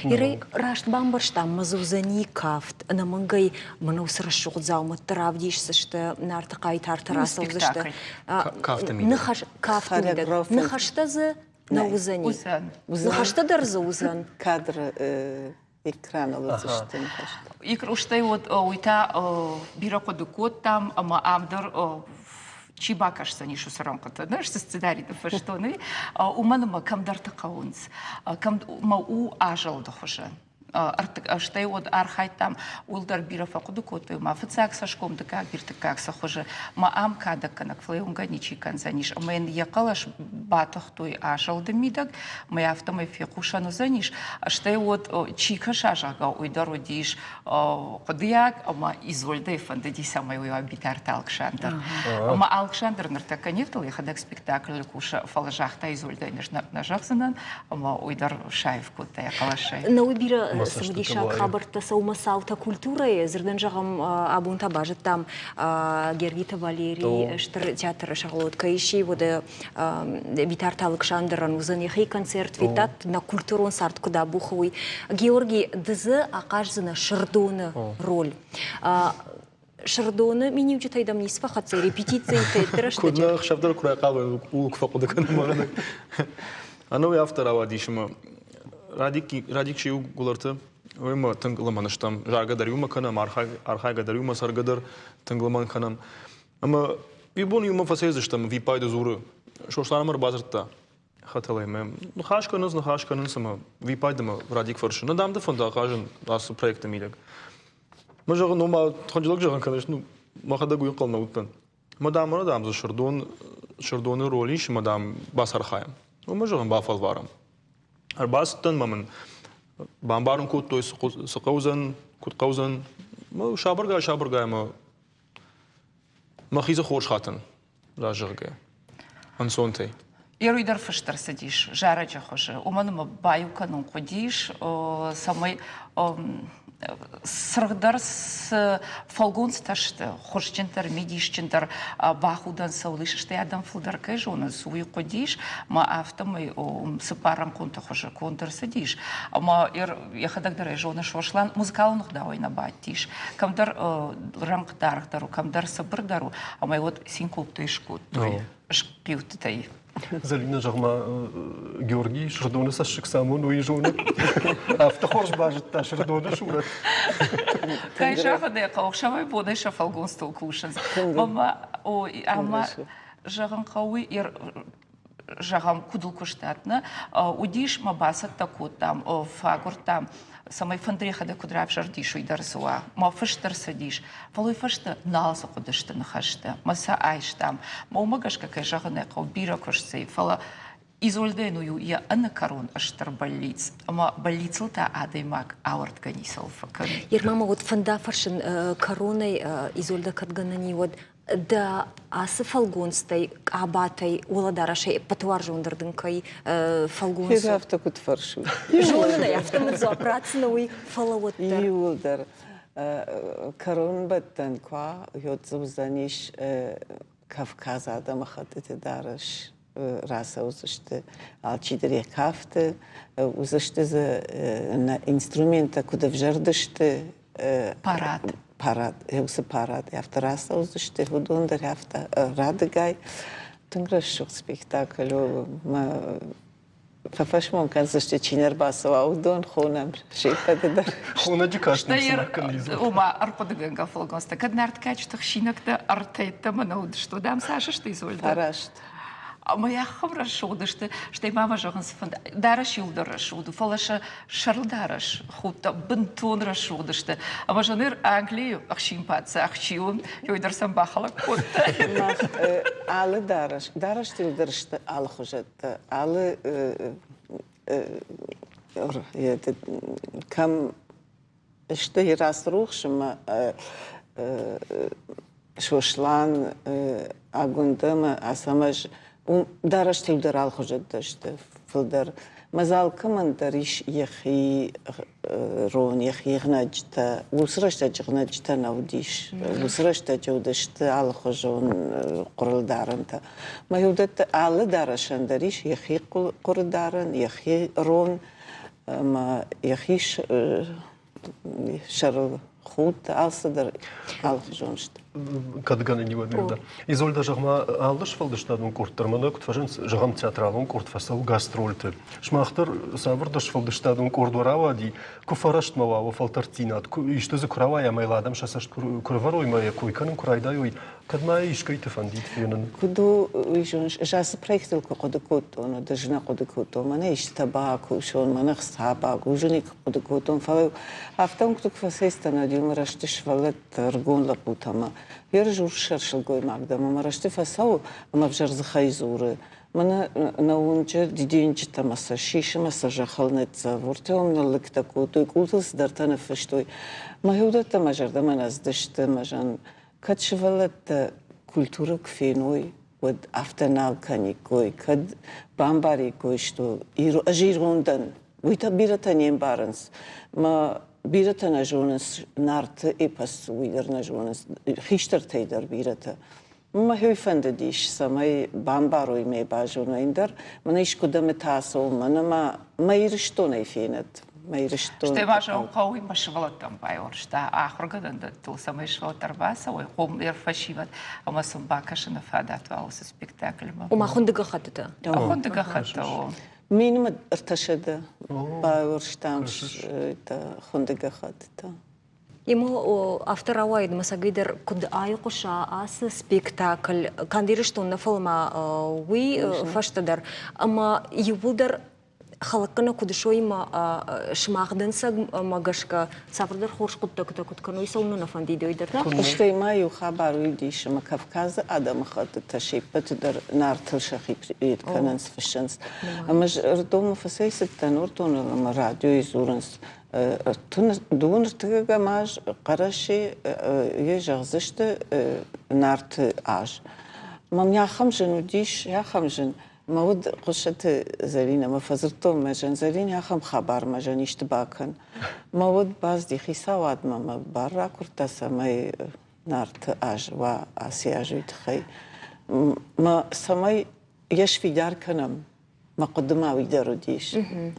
Ирей рашт бамбаршта мазузани кафт, на мангай манаусрашук заума травдиш сашта нартакай тартарасов зашта. Нахаш кафт мидак, нахашта за наузани. Нахашта дар за узан. Кадр экрана лозаштын хашта. Икруштай вот уйта бирокодукот там ама амдар чибакашса нишу сарамката знаешь сценарий да фаштоны уманама камдарта каунс кам у ажал да хожа Штей от архайтам улдар бира факудукотой ма фцак сашком така биртакак сахоже ма амка да канак флеунга ничи канзаниш мен якалаш батах той ашал демидак ма автомай фекушану заниш штей от чика шажага уйдар одиш кодяк ама извольдей фандади самай уй абитар талкшандр ма алкшандр нартака нефтал яхадак спектакль куша фалажахта извольдей нажахсанан ама уйдар шаевку та якалашай на Савдиша хабарта саумасалта культура зерден жагам абунта бажет там Гергита Валерий штр театр шарлотка ищи вода Витар Александр анузан хей концерт витат на культурон сарт куда бухуй Георгий дз акажзна шардона роль شردونه مینی وجود هیدم نیست فقط رپیتیции تدرش كنا خشبدر كرا قاوي وكفقد كنا مغنى أنا ويافتر أواديش ما راديك شيء قلرته ويما تنقل ما نشتم جارجا دريوما كنا مارخاي دريوما سرقدر تنقل ما كنا أما يبون يوم فسيزشتم في بايد زور شو شلون مر بازرتا خطلي ما نخاش كنز سما في بايد ما راديك فرش ندام دفن دا قاجن داس проект ميلك ما جا نوما تخنجلك جا كنش نو ما خدا قوي قلنا وطن مدام ز شردون روليش مدام باسر خايم وما جا بافل وارم أربعة من بامبارن كوت توي سقوزن كوت قوزن ما شابرجا ما خيزة خوش خاتن راجعك أنسونتي Ируй дар фыштар сидиш, жара жахоже. Уманыма баюка нун кудиш, самой сыргдар с фалгунсташты, хошчентар, медишчентар, бахудан саулышышты адам фылдар кайжона, суй кудиш, ма автомой сыпарам конта хоже, контар сидиш. Ама я ходак дар жона шошлан музыкалных давай на батиш. Камдар рангдардару, камдар сабырдару, ама вот синкулты шкут, шкиуттай. Залина жагма Георгий шырдоны сашык самон уйжоны. Автохорж бажытта шырдоны шурат. Кай жагыны каукшамай бодай шафалгон стол кушанс. Ама жаган кауи жагам кудул куштатна. Удиш мабасат такут там, фагур там. Самой фандріха, де кудрав жардішу й дарзуа. Ма фыштар садіш. Валой фышта налза кудышты нахашты. Маса айш там. Ма умагашка кай жагане кау бира кушцей. Фала изольденую я ана корон аштар больниц. Ама больницылта адаймак ауарт ганисал факан. Ермама вот фанда фаршын короной изольда кадганани вот да асы фалгонстай абатай уладарашай патуаржондырдынкай фалгонсу. Фирафта кут фаршу. Жонна автоматзо працнуй фалавоттар. Юлдар корон баттан ква йодзузаниш Кавказ адама хатыты дараш раса узышты алчидыре кафты узышты на инструмента куда вжардышты парад, евсы парад, явта раса узышты худондар, явта радыгай. Тынграшук спектакль, фафашмон казышты чинер басова удон хонам шейпадыдар. Хона дикашный симакализм. Ума арпадыганга фалгонста. Каднарт качтых шинакта артейта манауд, что дам Саша, что изольда. Парашт. Моя хавра шуды, что и мама жаган сфанд. Дараш юлдар шуды, фалаша Шарл дараш, хута бентон рашуды, что а мажаныр Англию ахшимпаца, ахчиун, юйдар сам бахала кота. Алы дараш юлдар что алы хужет, алы кам что и раз рухшима шошлан агундама асамаж дараш тилдер алхожет дашты филдер мазал камандар иш яхи рон яхи гнаджта усрашта жгнаджта наудиш усрашта жудашты алхожон курылдарынта маюдат алы дарашандар иш яхи курылдарын яхи рон ма яхи шарл худ алсыдар алхожоншты Кадганы не вадырда. Изольда жагма алдыш фалдыштадын курттармана кутфажын жагам театралын куртфасал гастрольты. Шмахтар савырдыш фалдыштадын курдуравади куфарашт мава фалтартинат. Иште за куравая майладам шасаш курварой мая куйканын курайдайой. Кадма ишкайты фандит фенен. Куду ишонш жас проектил кодекото, но даже на кодекото. Мана иштабаку шон манах сабаку ужник кодекото. Фал автом кто кфасеста на дюмарашты швалет ргон лапутама. Вержур шершилгой магда, мамарашты фасау, мабжар захайзуры. Мана наунча диденчи тамаса шиши масажа халнеца. Вортеом налык таку, той култас дартана фаштой. Махюда тамажарда маназдышты мажан. Качвалат культура кфеной, вот автонал каникой, кад бамбари кой что ажирондан, уйта бирата нем баранс, ма бирата на жонас нарт эпас уйдер на жонас, хиштер тейдер бирата. Ма хюйфанда диш самай бамбарой ме бажона индер, мана ишко да метасо, мана ма ирштона ифенет. ما يرشتون Штэ важа қауи машвалатам байор шта ахргадан да тул самай шватар баса ой қом ерфашиват ама сум бакашна фадат валс спектакль ма. وما خندق خطته خندق خطته مين ما ارتشد باور شتامش تا خندق خطته Ему автор Ауайд Масагидер куд айқуша асы спектакль кандирыштун на филма уи фаштадар ама юбудар халакына кудышой ма шмахденса магашка сафрдар хорш кутта куткану исауну на фандидойдар اشتي ما يخبر ويديش ما كافكاز ادم خط تشيبت در نار تلشخي كاننس في الشمس اما ردوم فسيس التنورتون لما راديو يزورنس دون ارتقى ماج قرشي يجغزشت نارت اج ما يا خمجن وديش يا خمجن مود قشة زرينة ما فزرتهم مجن زرين يا خم خبر مجن يشتباكن مود باز دي خيساوات ما برا كرتاسا ما نارت اج واسياج يتخي ما سماي يشفي دار كنم ما قدما ويدارو ديش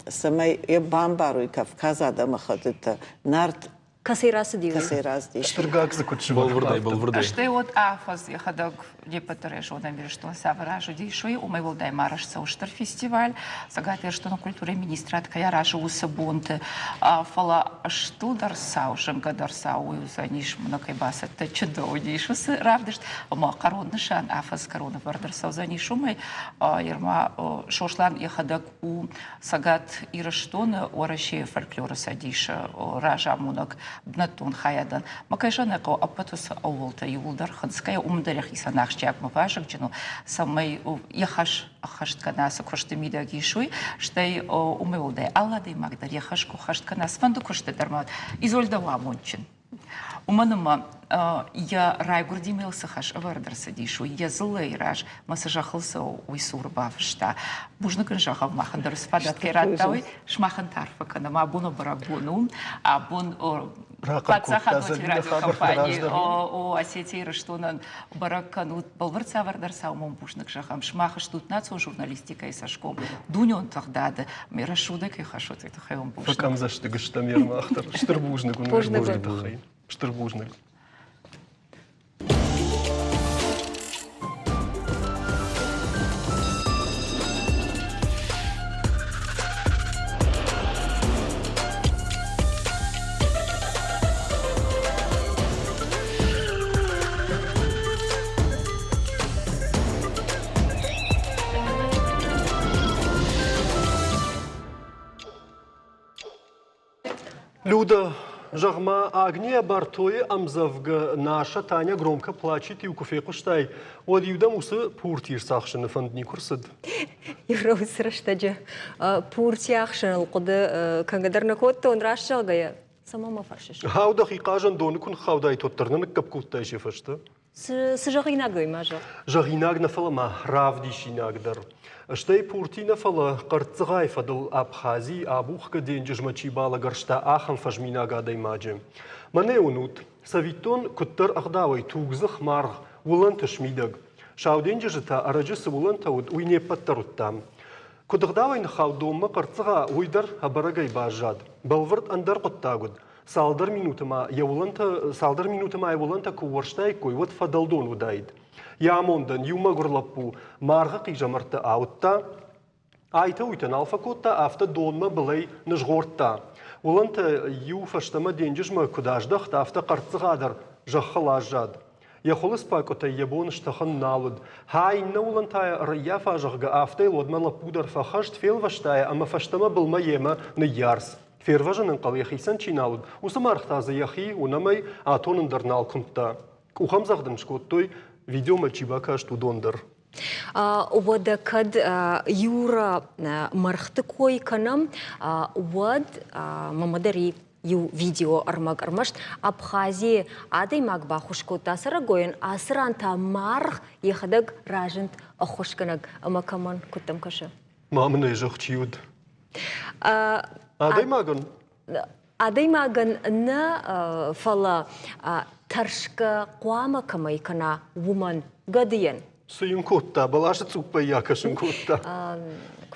سماي يبان باروي كافكازا دم خدت نارت كسيراس دي كسيراس دي Штыргак закутшива. Болвырдай. Штэ вот афаз я ходок не потрежу на мир что савражу дишуй у моего дай мараш сауштер фестиваль загатер что на культуре министра такая ражу у сабонте фала что дарсау жемга дарсау заниш много баса та чудо дишу с равдыш ма коронный шан афаз корона вардарсау занишу мой ерма шошлан я ходок у сагат ираштона ораши фольклора садиша ража мунок бнатун хаядан макайжана ко апатуса аулта юлдар ханская умдарях и санахчак маважак джину самай яхаш ахаштканас кроштемида гишуй штай умеулдай алладай магдар яхаш ко хаштканас фанду кроштедармат изольда ламончин уманама я райгурдимел сахаш авардарса дишу я злый раж масажахлса уйсур бавшта бужна канжахав махандар спадат кераттауи шмахан тарфа канама абуно барабуну абун Пацахануть радиокомпании о Осетии Раштунан Бараканут Балварца Вардарса умом бушных жахам шмаха штут нацию журналистика и сашком Дуньон тогда да Мирашудек и хашот это хайом бушных. Покам за что гштамер махтар штырбужник он бужник тахай штырбужник. Люда Жагма Агния Бартои Амзавга наша Таня громко плачет и у кофе куштай. Вот Юда Муса Пуртир Сахшина фандни курсад. Юроус раштаджа Пуртиахшин алқуды кангадарна котта он рашалгая сама ма фаршиш. Хауда хикажан доны кун хаудай тоттернан капкуттай шефашта. Сжагинагой мажа. Жагинаг нафалама равдишинагдар. Штей Пуртина фала карцгай фадл Абхази абухка денджмачи бала гаршта ахам фажминага даймаджи. Манеунут савитон куттар ахдавай тугзах мар улан ташмидаг. Шауденджжта араджис улан тауд уйне паттаруттам. Кудагдавай нахаудома карцга уйдар абарагай бажад. Балвард андар коттагуд. Салдар минутама я уланта куворштай кой вот фадалдон удайд. Ямондан юма гурлапу марга қижамарта аутта айта уйтан алфакотта афта донма былай нажгорта. Уланта ю фаштама денджжма кудаждахта афта қарцығадар жақхалажад. Я холыс пакота ябон штахан налуд. Хай на уланта рая фажахга афта лодма лапудар фахашт фел ваштая ама фаштама былма ема на ярс. Ферважанын қал яхисан чиналуд. Усамархтаза яхи унамай атонын дарнал кунта. Ухам захдым шкоттой видео мальчибака что дондер. Вода кад юра мархтыкой канам вод мамадари ю видео армаг армашт Абхазия адай магба хушкота сарагоен асранта марх ехадаг ражент ахушканаг амакаман кутам каша. Мамна ежахчиуд. Адай маган. Адай маган на фала Таршка қуама камай кана woman гадиен. Суим котта, балаша цупа якашын котта.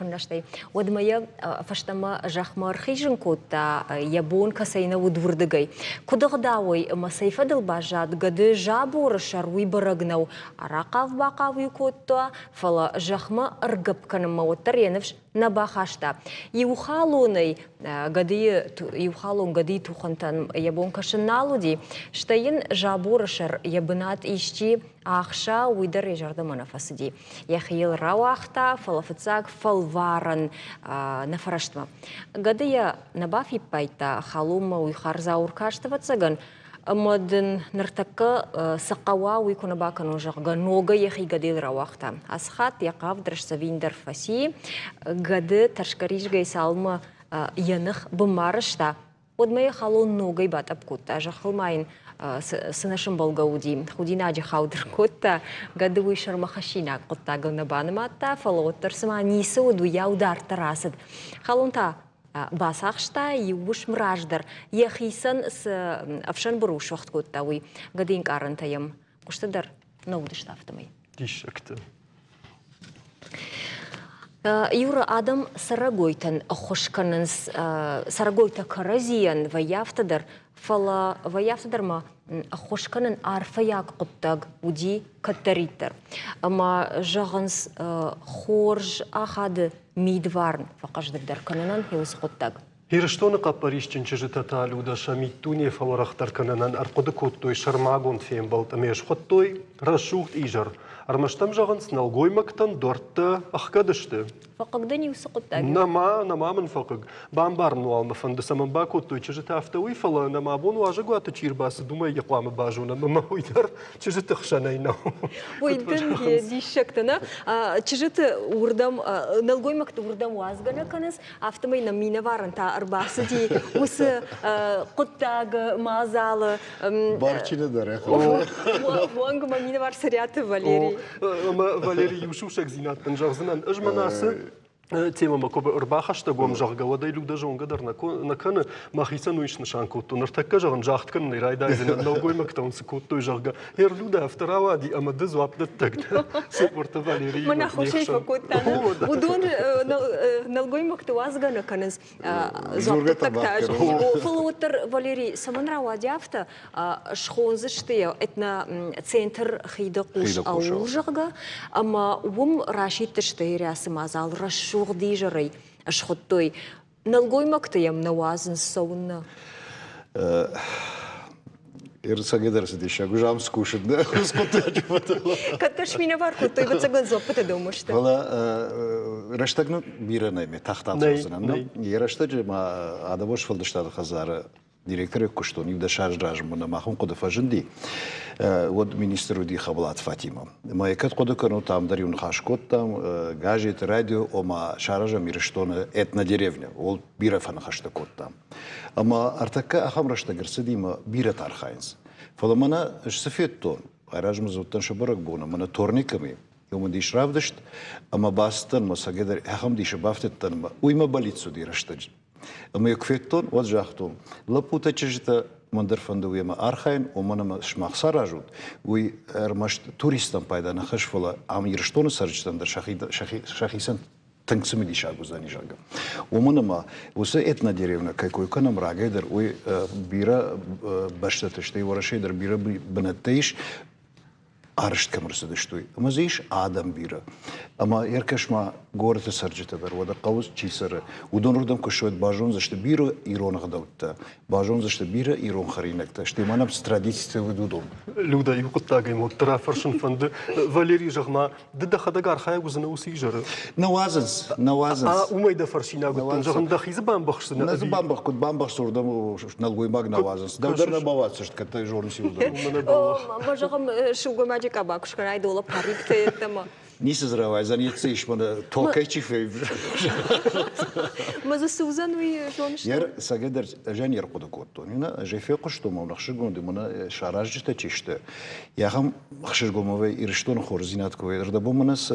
كناشتي ودمية فشتما جخمار خيجن كوتا يبون كسينا ودوردقي كدغ داوي مسيفة الباجات قد جابور الشروي برقنو عراقاف باقاوي كوتا فلا جخما ارقب كنما وترينفش نباخاشتا يوخالوني قدي تخنتن يبون كشنالو دي شتين جابور الشر يبنات إشتي آخشا ويدر يجرد منافس دي يخيل رواختا فلفتساق فالوارن نفرشتما قدي نبافي بايتا خالوما ويخارزاور كاشتفتساقن مدن نرتكا سقوا ويكون باكنو جغا نوغا يخي قديل رواختا أسخات يقاف درش سفيندر فسي قد ترشكريش غي سالما ينخ بمارشتا ودما يخالون نوغا يبات أبكوتا جخل ماين سنشن بلغودي خودينا جي خاودر كوتا قد ويشر مخشينا قطا قلنا بانماتا فلوتر سما نيسو ودو ياودار تراسد خالون تا باساخشتا يوش مراجدر يخيسن أفشان بروش وقت كوتاوي قدين كارنتا يم كشتدر نودش تافتمي ديش أكتر يورا آدم سرقويتن خوشكننس سرقويتا كرزيان ويافتدر فلا ويافتدر ما خوشكنن عارفة ياك قطاق ودي كتريتر أما جاغنس خورج أخاد ميدوارن فقش در كننن هيوس قطاق هيرشتون قبريش تنشجت تالو دا شميتوني فورختر كننن أرقود كوتوي شرماغون فيم بلت أميش خطوي رشوخت إيجر أرمشتم جاغنس نلغوي مكتن دورت أخكدشت فقدني وسقطاق نما من فقق بامبار نوال مفند سمن باكو توي تشجت افتوي فلا نما بون واجا تشير باس دوما يقوام باجونا ما هو يدر تشجت خشنينا ويدن دي شكتنا تشجت وردم نلغوي مكت وردم وازغنا كنس افتمي نمينا وارنتا ارباسدي وس قطاق مازال بارچينه داره وانغ مينا وار سريات فاليري فاليري يوشوشك زينات بنجازنا اجمناس تيما مكوب أرباخش تقوم جاغا ودايلو دا جون قدر نكن ما خيسن ويش نشان كوتو نرتكا جاغن جاخت كن نراي دايزن نوغوي مكتون سكوتو جاغا هيرلو دا افتراوا دي اما دزو ابلتك سيبورت فاليري من اخو شايفه كوتانا ودون نلغوي مكتوازغا نكنز زوبتك تاج فلوتر فاليري سمن راوا ديافتا شخونزشتي اتنا центр خيدقوش او جاغا اما وم راشيد تشتيري اسمازال رش شغدي جري أشخطوي نلقوي مكتيم نوازن سونا إرسا قدر سديشا قجام سكوشد ده سكوتاج فتلا كتكش مين باركوتوي بتسجل زوبته دومشته ولا رشتقنا بيرنا مي تحت عطوزنا يرشتج ما هذا وش فلدشتاد خزارة ديريكتور كشتوني بدا شارج راجمنا معهم قد فجندي ود مينستر ودي خبلات فاطمه ما يكاد قد كانوا там дарю нахашкот там гаджет радио ома шаража мирштона этна деревня ол бирефа нахаштакот там ама артака ахамрашта герсидима бира тархайнс фаламана шсефеттон аражмыз оттан шабарак бона мана торниками يوم ديش رافدشت اما باستن مساجدر اخم ديش بافتتن ويما باليتسو دي رشتج اما يكفيتون وجاختون لابوتا تشجتا مندر فندويما ارخاين ومنما شماخسا راجут وي ارمشت туристам пайда нахаш фола ам ирштон сарчтан дер шахисан тынксыми дишагу занижага уманама усе этна деревня какой канам рагедер уй бира баштатышты ворашедер бира бнатейш аршт камрсадыштой ама зиш адам бира ама еркашма гората сарчтадер вода қавус чисары удонурдам кошот бажон зашты бира ирон гадавта бажон зашты бира ирон харинакта штеманам с традицией выдудом люда юқтага ему трафаршын фанды валерий жагма дда хадагар хая гузна усижер навазанс умайда фаршина гутан жагында хизбан бахшына назбан бахкут бамбах сурдам налгой баг навазанс давдарна бавац что катай жорн силда можагам шуго маджи кабак шкарай дола парикте тама не созревай, заняться еще надо только чифей. Мы за Сузану и Жонш. Я сагедер жанер кодакотто. Нина жефеку что мы нахшигон димана шаражжита чиште. Я хам хшигомове ирштон хорзинаткове. Рдабо манас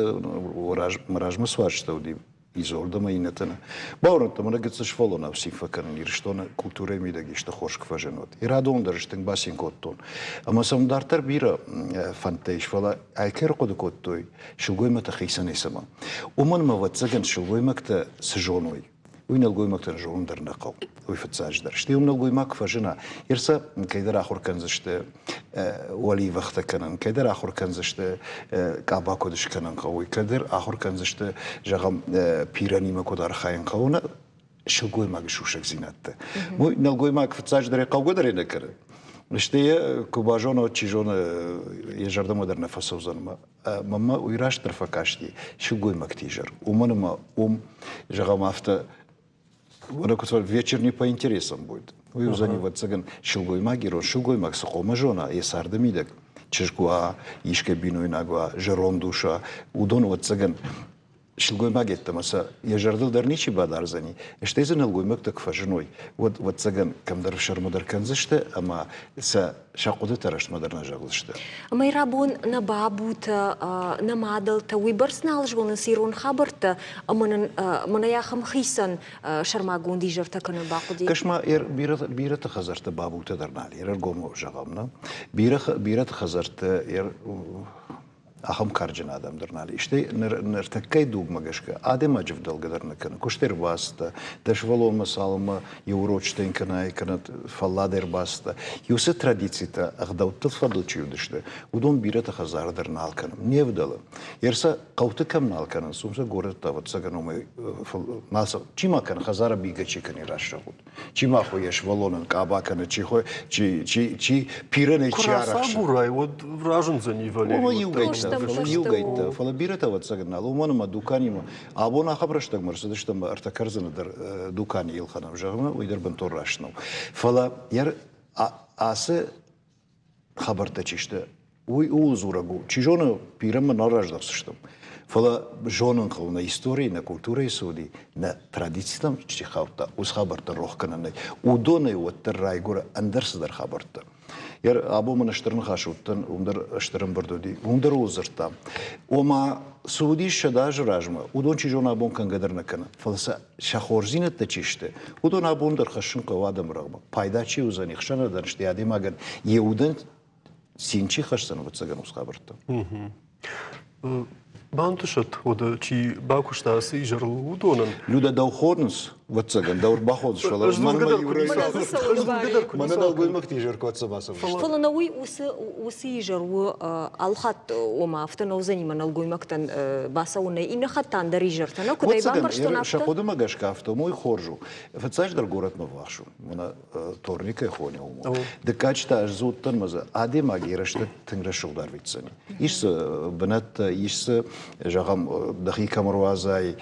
маражма сваршта уди. изордама инатана. Баурата мана гыцаш фолона в симфакан ирштона культура мидаги што хошк фаженот. И радон дарштен басин коттон. Ама сам дартар бира фантейш фала айкер код коттой. Шулгоймата хисанесама. Уман ма ватсаген шулгоймакта сжоной. Уйналгоймакта жондар нақал. Уй фатсаждар. Ште умналгоймак фажена. Ирса кайдар ахур канзаште ولی وقت کنن کدر آخر کنزشته کعبه کدش کنن قوی کدر آخر کنزشته جغم پیرانی مکودار خاین قونه شلگوی ماگ شوشک زینته مو نلگوی ماگ فتساج داره قوی داره نکره نشته کوباجون و چیجون یه جرده مدر نفس وزنم ماما ویراش طرف کاشتی شلگوی ماگ تیجر ما جغم افته ونا كنت вечерний по интересам будет. Вы узанивать цаган шилгой магиро, шилгой маг сахома жона, есарда мидак, чешгуа, ишке биной нагуа, жерон душа, удонуват цаган шилгой магетта маса, я жардал дарничи бадарзани, эштезен алгой маг так фажной. Вот цаган камдар шармадар канзаште, ама са шакуды тараш мадарна жаглыште. Майрабон на бабута на мадалта уйбарснал жгон сирон хабарта мана яхам хисан шармагон дижерта кана бакуди. Кашма бирата хазарта бабута дарнали, гомо жагамна. Бирата хазарта أهم كارجن آدم درنالي. إشتى نرتكي دوب مجشكا. آدم أجف دل قدرنا كنا. كشتر باستا. دشولون مسالما يوروشتين كنا كانت فلادر باستا. يوسف تراديسيتا أخداو تفضل تشيودشته. ودون بيرة خزار درنال كنا. نيفدلا. يرسا قوت كم نال كنا. سومسا غورت تابت سكنومي ناسا. چيما كنا خزارة بيجا چي كني راشتهود. چيما خويش ولونن كابا كنا چي خوي چي بيرة نيچارش. كراسا غوراي ود راجن زني فالي. Югайта, фалабирата вот сагнал, уманма дуканима, а вона хабраштаг марсада что артакарзана дар дукани илханам жагма, уйдар бантурашнау. Фала яр асе хабарта чиште, уй узурагу, чижона пирама нараждавсыштам. Фала жонан қал на истории, на культуре суди, на традициям чихавта, уз хабарта рохкананай, удонай вот райгура андерсдар хабарта. Яр абу мана штырын хашуттан, умдар штырын бардуди, умдар узырта. Ома суди шада жражма, удон чижон абун кангадарна кана. Фалса шахорзинат тачиште. Удон абун дар хашын кавадам рагма. Пайдачи узани хшана даншти адимаган еудан синчи хашсан вот саган усхабарта. Бантушат, ода чи бакушта си жарлу удонан. Люда даухорнс, вот саган даур баход шала. Манма юрейса. Мана далгой макти жаркватса басам. Фала науи уси жарлу алхат ома афтана узани мана алгой мактан басауна ина хатан дари жартана. Кудай бамбар что нафта? Шахода магашка авто мой хоржу. Фацаш дар город мавашу. Мана торника хоня умо. Декачта ажзуттан маза. Аде магирашта тинграшул дарвитсани. Иш бнат иш жагам дахика мурвазай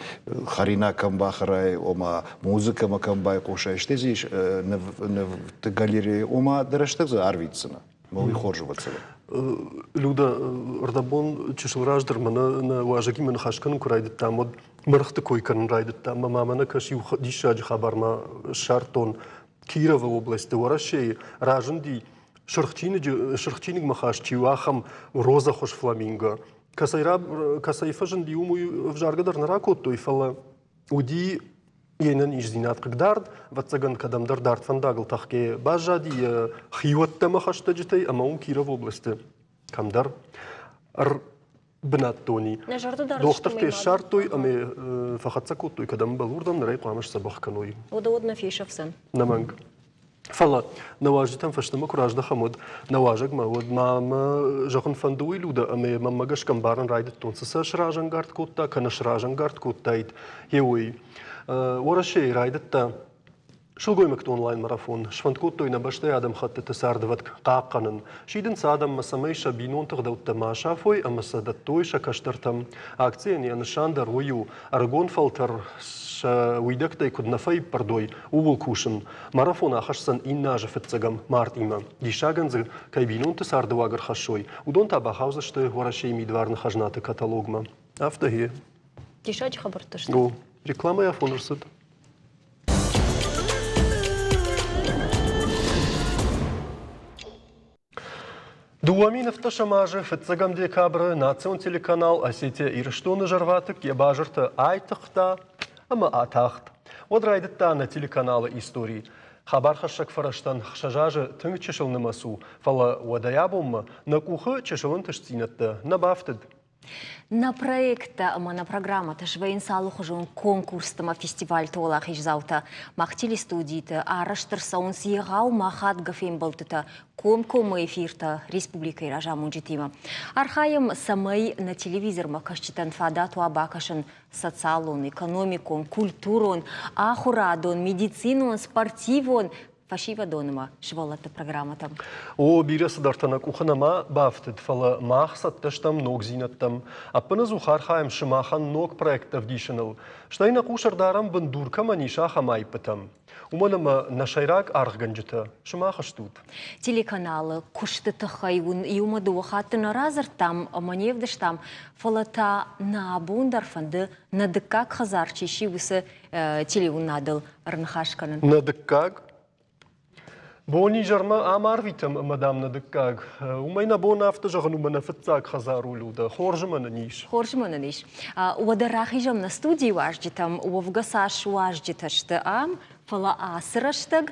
харина камбахрай ома музыка макамбай кошай штезиш на галерее ома дараштагза арвитсана мови хоржуватсала Люда рдабон чешл раждар на важаги мен хашкан курайдат тамод мрхта койкан райдат там мамана каши дишаji хабарма шартон Кирова области ворашей ражанди шархчиник махаш чиуахам роза хош фламинго Касайфажен ди умой в жаргадар на ракот той фала уди енен издинат кагдард ватсаган кадамдар дарт фандагл тахке бажади хиотта махашта житай ама Киров области камдар ар бнат тони доктор те шартой аме фахатсакот той кадам балурдам нарай qamish сабах каной Одна фишавсан наманг فلا نواجدهم فشتما كراج ده خمود نواجك ما ود ما جاكن فندوي لودا أمي ما جاش كم بارن رايد تونس شراجن قارد كوتا كنا شراجن قارد كوتايد يوي ورا شيء رايد تا شو قوي مكتون لاين مارافون شفنت كوتو ينا بشتي آدم خط تساردفت قاقنن شيدن سادم مسميش بينون تغدو تماشا فوي أما سادتوي شكشترتم أكتيني أنا شاندر ويو أرجون فلتر ويدك تاي كود نفاي بردوي وولكوشن مارافون آخرسن إن ناجا فتزغم مارت إما ديشاغن زي كاي بينون تساردو آگر خشوي ودون تابا خاوزشتي ورا شي ميدوارن خجنات كتالوجما أفتا هي ديشاج خبرتشت جو ريكلاما يا فونرسد Дуамин автошамажы фетсагам декабры национ телеканал Осетия Ирштоны жарватык ебажырты айтықта أما آتاخت ودرايدت تانا телеканалы истории. Хабар хашак фараштан хшажажы тың чешыл нымасу, фала водоябумма на кухы чешылын тышцинатты, на бафтыд. На проекта, на программа ташвейн салух уже конкурс тама фестиваль толах изаута махтили студита, а раштырсаун съегау махат гафем болтыта комкома эфирта республика иража мунжитима. Архаем самай на телевизор макашчитан фадату абакашын социалон, экономикон, культурон, ахурадон, медицинон, спортивон, фашива доныма швалата программа там. О бирасы дартана куханама бафтыд, фала махсат таштам ног зинаттам, а пынызу хархаем шимахан ног проектов дишанал. Штайна кушар дарам бандурка маниша хамай пытам. Уманама на шайрак архганджита, шимаха штут. Телеканалы куштыты хайвун и умаду вахатына разыр там, маневдыш там, фалата на абундарфанды на дыкак хазарчиши высы телевун надыл рнхашканын. На дыкак? Бонни жарма амар витам мадам на дыккаг. Умайна бона афта жагну мана фитцак хазару люда. Хоржмана ниш. Хоржмана ниш. Уадарахижам на студии важдитам, увгасаш важдиташты ам, фала асыраштаг,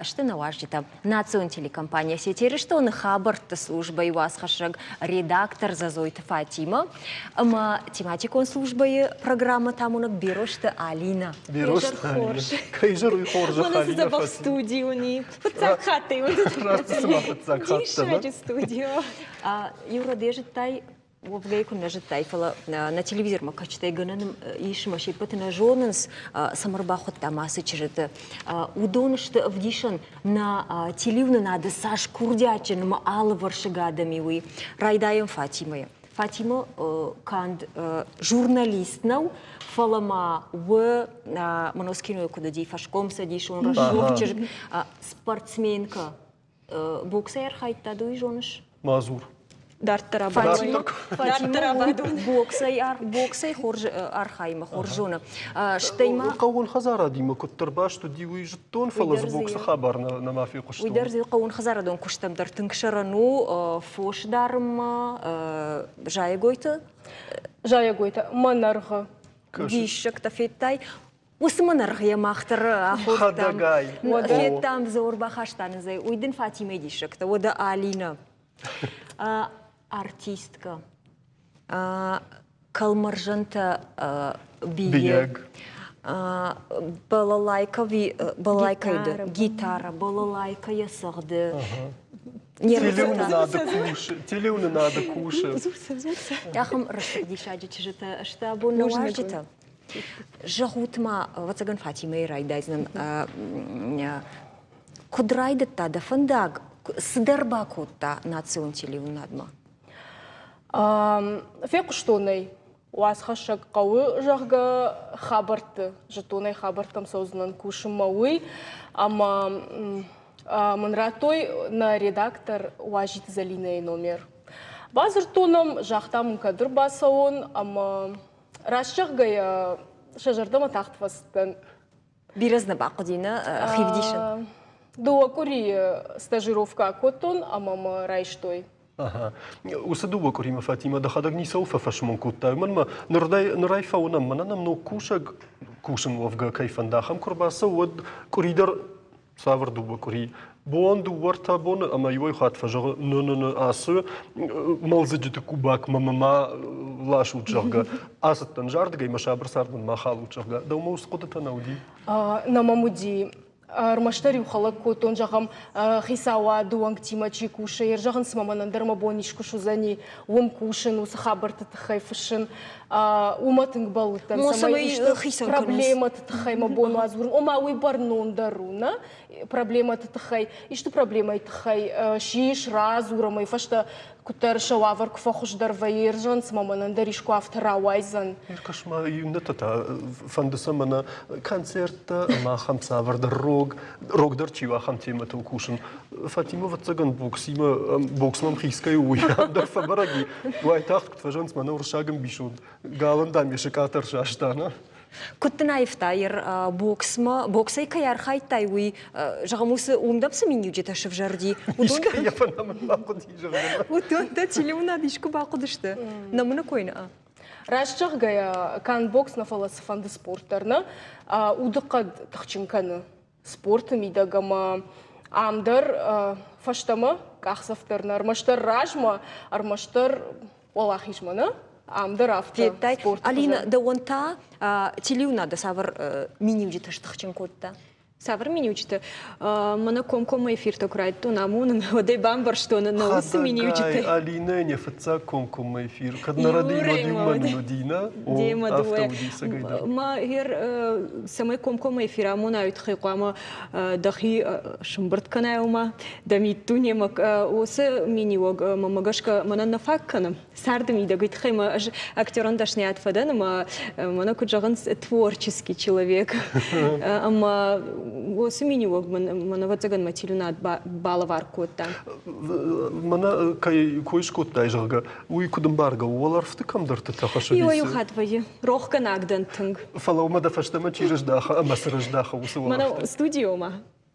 что на важдитам. Национ телекомпания сетери, что он хабарта служба и васхашаг редактор зазойта Фатима. Ама тематикон служба и программа там унак бирошта Алина. Бирошта Алина. Кайжер и хоржа Алина. Она забав в студии у них. Хаты, дишаджи студио. Юра держит тай, вовгайку нажит тай, фала на телевизор макачтай гананам ишмаши патна жонанс самарбахот тамасы чижет. Удонышты вдишан на телевизор надо Саш Курдячин ма алы варшигадами уи райдаем Фатимая. Фатима канд журналистнау фалама в моноскину куда ди фашком садишь он расшухчер спортсменка боксер хайта дуй жоныш Мазур. Фатима боксай хорж архайма хоржона штейма قون خزارة ديما كنت ترباش تدي ويجتون فلز بوكس خبر ما في قشطون ويدرزي قون خزارة دون كشتم در تنكشرانو فوش دارم جاي قويتا منرغة ديشك تفيتاي وسمنرغ يا ماختر أخور تام فيتام زور بخشتان زي ويدن فاطمة ديشك تا ودا آلينا артистка, калмаржанта биег, балалайка гитара, балалайка ясагды. Телевны надо кушать. Яхам рассердишаджи чижета, что абонна важжита. Жахутма вацаган Фатима и райдайзнан. Кудрайдет та да фандаг. Сдербакута национ телевизионадма. Фек штоной уасхашак кауы жага хабарты, жетоной хабартам сознан кушым мауи, ама манратой на редактор уажит залиной номер. Базар тоном жахтам кадр басаон, ама расчагая шажардама тахтвастан. Биразна бакудина хивдишен. Дуа кури стажировка котон, а мама райштой. Ага. Усадуба курима Фатима да хадак не сауфа фашмон кутта. Манма нрай фауна манана но кушаг кушам вовга кайфандахам курбаса вот куридер савар дуба кури. Бон дуарта бон ама юй хат фажа но асу малзаджит кубак мама лаш учага. Асат танжард гай машабр сарбан махал учага. Да ума усқотата науди. На мамуди Армаштари ухалак котон жахам хисава дуанг тимачи куша ержахан смаманан дармабониш кушузани ум кушен усахабарта тхайфшин уматинг балутан самай проблема тхай мабону азурн ома уйбарнон даруна проблема тхай и что проблема тхай шиш разурамай фашта кутер шавар кфахуш дарваержан смаманан даришку авторауайзан кашма юнетата фандасамана концерта ма хамса вардар рог дарчива хам тема кушен Фатима вацаган боксмам хискай уя дар фабараги вайтахт тважанс мана уршагам бишуд галан дамише катар шаштана Куттнаев тайр боксай каяр хайтай уи жагамусы умдапсы меню жета шевжарди Ишка я фанам бакуди жагам Удон да телевна дишку бакудышты намына койна Рашчах гая кан бокс на фаласфанды спорттарны, удыққад тықчынканы спорты мидагама амдар фаштама қақсафтарны, армаштар ражма, армаштар олахишманы, амдар авто спорты. Алина, да онта телеуна да савар мини-уджита штықчын кодта? Савар мини-уджита. Мана комкома эфирта курайтту намунын, одай бамбар что на усы мини-уджита. Алина не фаца комкома эфир. Кадна рады мадюма нудина, о автоудиса гайда. Ма хер самай комкома эфира амуна уйтхи қуама дахи шымбырт канайума, да митту немак осы мини-уог мамагашка мана нафаккана. Сарды мида гайтхи ма актерон дашни атфадан, мана куджаган творческий человек. Ама осы мини-уог мана ватзаган матилюнат балавар котта. Мана койш котта жага. Уй кудымбарга олар фтыкамдырты тахашы. Йой хатвайы. Рохка нагдантынг. Фалаума да фаштама чирыш даха, амасырыш даха усы олар. Мана студиома.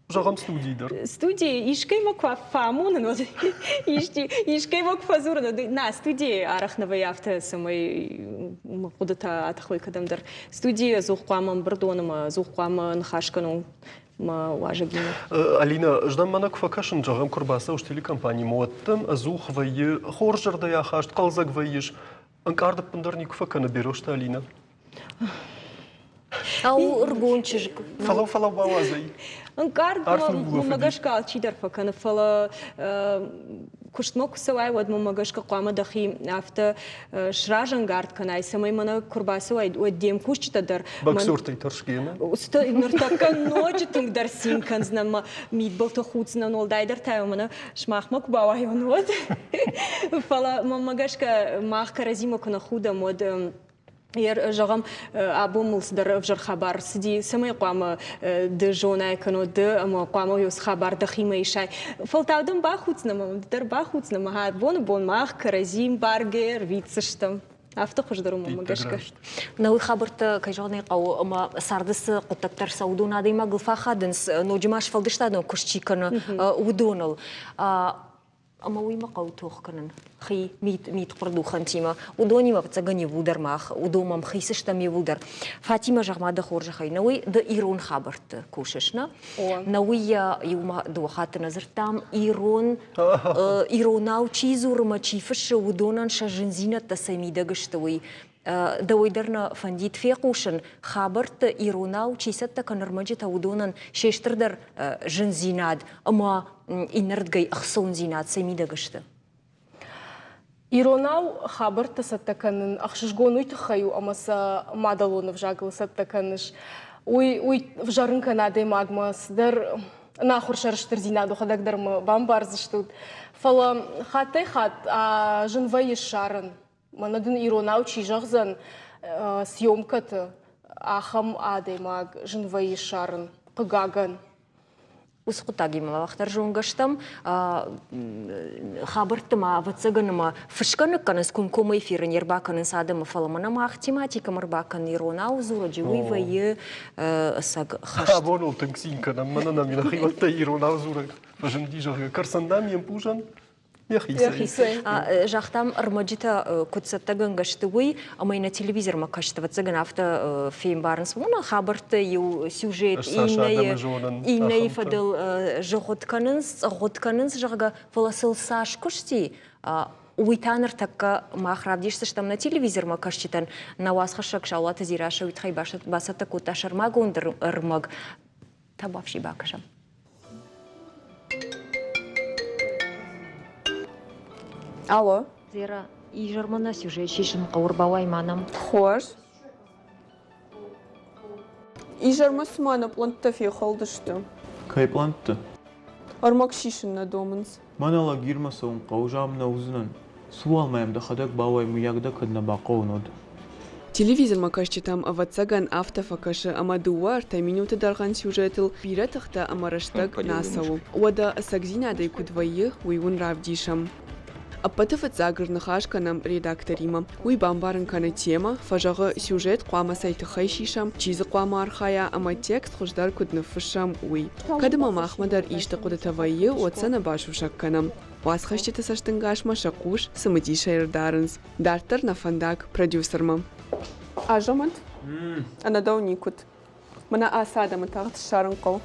Жағам студийдер. Студия ишкай маква фамун, но ишкай маква зурна. На студия арахнавай авто самой кудата атахвай кадамдар. Студия зухқамам бардонама, зухқама нхашкану. Ма важагина. Алина, ждам мана кфакашын жағам курбаса уж телекомпании моттым, азух вайы, хоржарда яхашт, қалзак вайыш. Анкардып пындарни кфаканы берушта, Алина. Ау ргончыжк. Фалау бавазай. Анкард мамагашка чидар факаны фала куштмок савай вад мамагашка қама дахи авто шражангард канай самай мана курбасы вай дем кушчитадар. Боксертай торшкена. Уста нуртака ночи тунг дарсин канзнама мидбалта хуцна нолдайдар тайо мана шмахмак бавай онод. Фала мамагашка мах каразима кана худа мод Ер жағам абумылсыдар вжар хабар сиди самай қуама ды жона экано ды ама қуама юс хабар да хима ишай. Фалтаудам бахуцнама, дар бахуцнама, ха бон мах каразим баргер вицыштам. Авто хождару мамагашка. Науи хабарта кайжағнай қау ама сардысы құттаптар саудуна дейма гылфа хадынс, но жимаш фалдыштадын күшчиканы удонал. Ама уйма қау тоққанын. Хи мит құрду хантима. Удонима пацагани вудармах, удомам хисыштам евудар. Фатима жағмады хоржа хай. Науи да ирон хабарты кушышна. Науи юма дуахаты назыртам иронау чизурма чифышы удонан шажынзина тасаймида гыштауи. Да ойдарна фандит феқушын хабарты иронау чисатта канармаджита удонан шештырдар жынзинад. Ама иннардгай ахсон зинад самида гышты. Иронау хабарты саттаканын ахшышгон уйтыхаю амаса мадалонов жагыл саттаканыш. Уй вжарын канады магмасдар нахур шарыштыр зинаду хадагдармы бамбарзыштуд. Фала хатай хат жынвайы шарын. Манадын иронау чижағзан съемкаты ахам адаймаг жынвайы шарын қыгаган. Усқутагимала вақтар жоңгаштам хабыртыма вацыганыма фышканыкканыз кункома эфирын ербаканын садымы фаламанама ах тематика марбакан иронау зура живые саг хашт. Абонул тыңсинканам манана мина хиватта иронау зура фажындижағы карсандам ем пужан. Жақтам армаджита кутсатта гангашты ама и на телевизор макашты вацыган авто фильм барнс. Мона хабарты ю сюжет иней фадыл жоғытканынс жағы фаласыл саш күшти. Уйтаныр такка махравдишсы штам на телевизор макашчитан на уасхашак шаулаты зираша уйтхай басата куташармаг ондыр ырмаг табавши бакашам. Алло. Зира, и жармана сюжет шишин қауырбауай манам. Хош. И жармас мана плантта фи холдышты. Кай плантта? Армак шишин на домынс. Манала гирмасаун қаужам на узынан. Суалмаем да хадак бауай муягда кадна бақаунод. Телевизор макашчитам аватсаган автофакашы амадуар тайминуты дарган сюжетыл биратахта амараштаг насау. Ода сагзинадай кудвайы уйвун равдишам. а потом загрнахашканам редакторима. Уй бамбарынканы тема, фажағы сюжет қуама сайты хайшишам, чизы қуама архая, ама текст хуждар кудныфышам уй. Кадыма махмадар ишты кудытавайы отсана башушакканам. Васхащиты саштынгашма шакуш самыди шайрдарынс. Дартар на фандак продюсерма. Ажамат? Ана дауникут. Мана асада матагт шарынқол.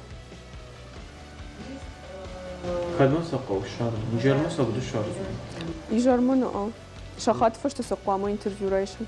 خدمة سقوا الشهر نجرم سقوا الشهر يجرمنا شخات فشت سقوا ما انترفيو رايشن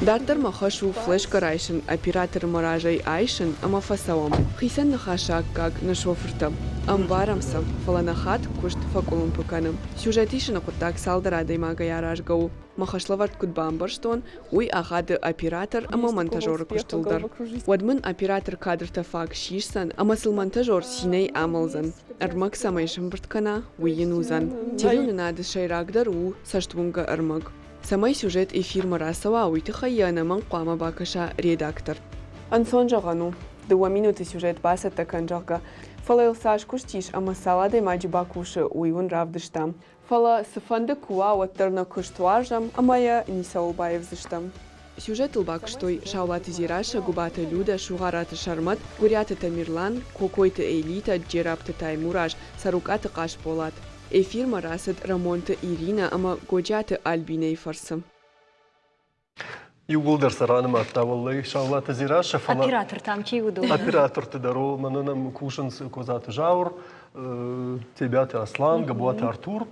دردر مخشو فلاش كرايشن оператор маражай айшен ама фасавам хисен нахашак как нашофртам амбарамсам фаланахат кушт факулум пуканам сюжетишна кутак салдара даймага яражгау махашлаварт кутбамбарштон уй ахады оператор ама монтажер куштылдар вадмын оператор кадрта фак шишсан ама сыл монтажер синей амалзан армак самайшым бырткана уйинузан телюны нады шайрагдар у саштвунга армак Самай сюжет эфир марасава уйтыхайяна ман қуама бакаша редактор. Ансон жағану, 2 минуты сюжет басата канжаға. Фала илсаш куштиш, ама саладай маджи бакуши уйвун равдыштам. Фала сыфанды куа уаттарна куштуаржам, амая Ниса Улбаевзыштам. Сюжет илбакштой шаулаты зираша губата люда шугарата шармат, гурята Тамирлан, кокойты элита джерапты Таймураж, сарукаты қаш болат. Эфир марасат Рамонта Ирина, ама годжаты Альбиней фарсам. Югулдар саранма таваллы шаулаты зираша фала. Оператор там чей удобно? Оператор ты даро, мананам кушанс козаты жаур, тебя ты Аслан, габуаты Артур.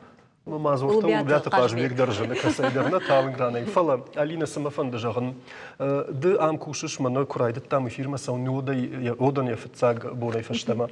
Мазурта убята пажвик держаны касайдерна тавграны. Фала Алина самафанда жагын. Ды ам кушыш мана курайды там эфирма сауниодай одан яфцаг борай фаштама.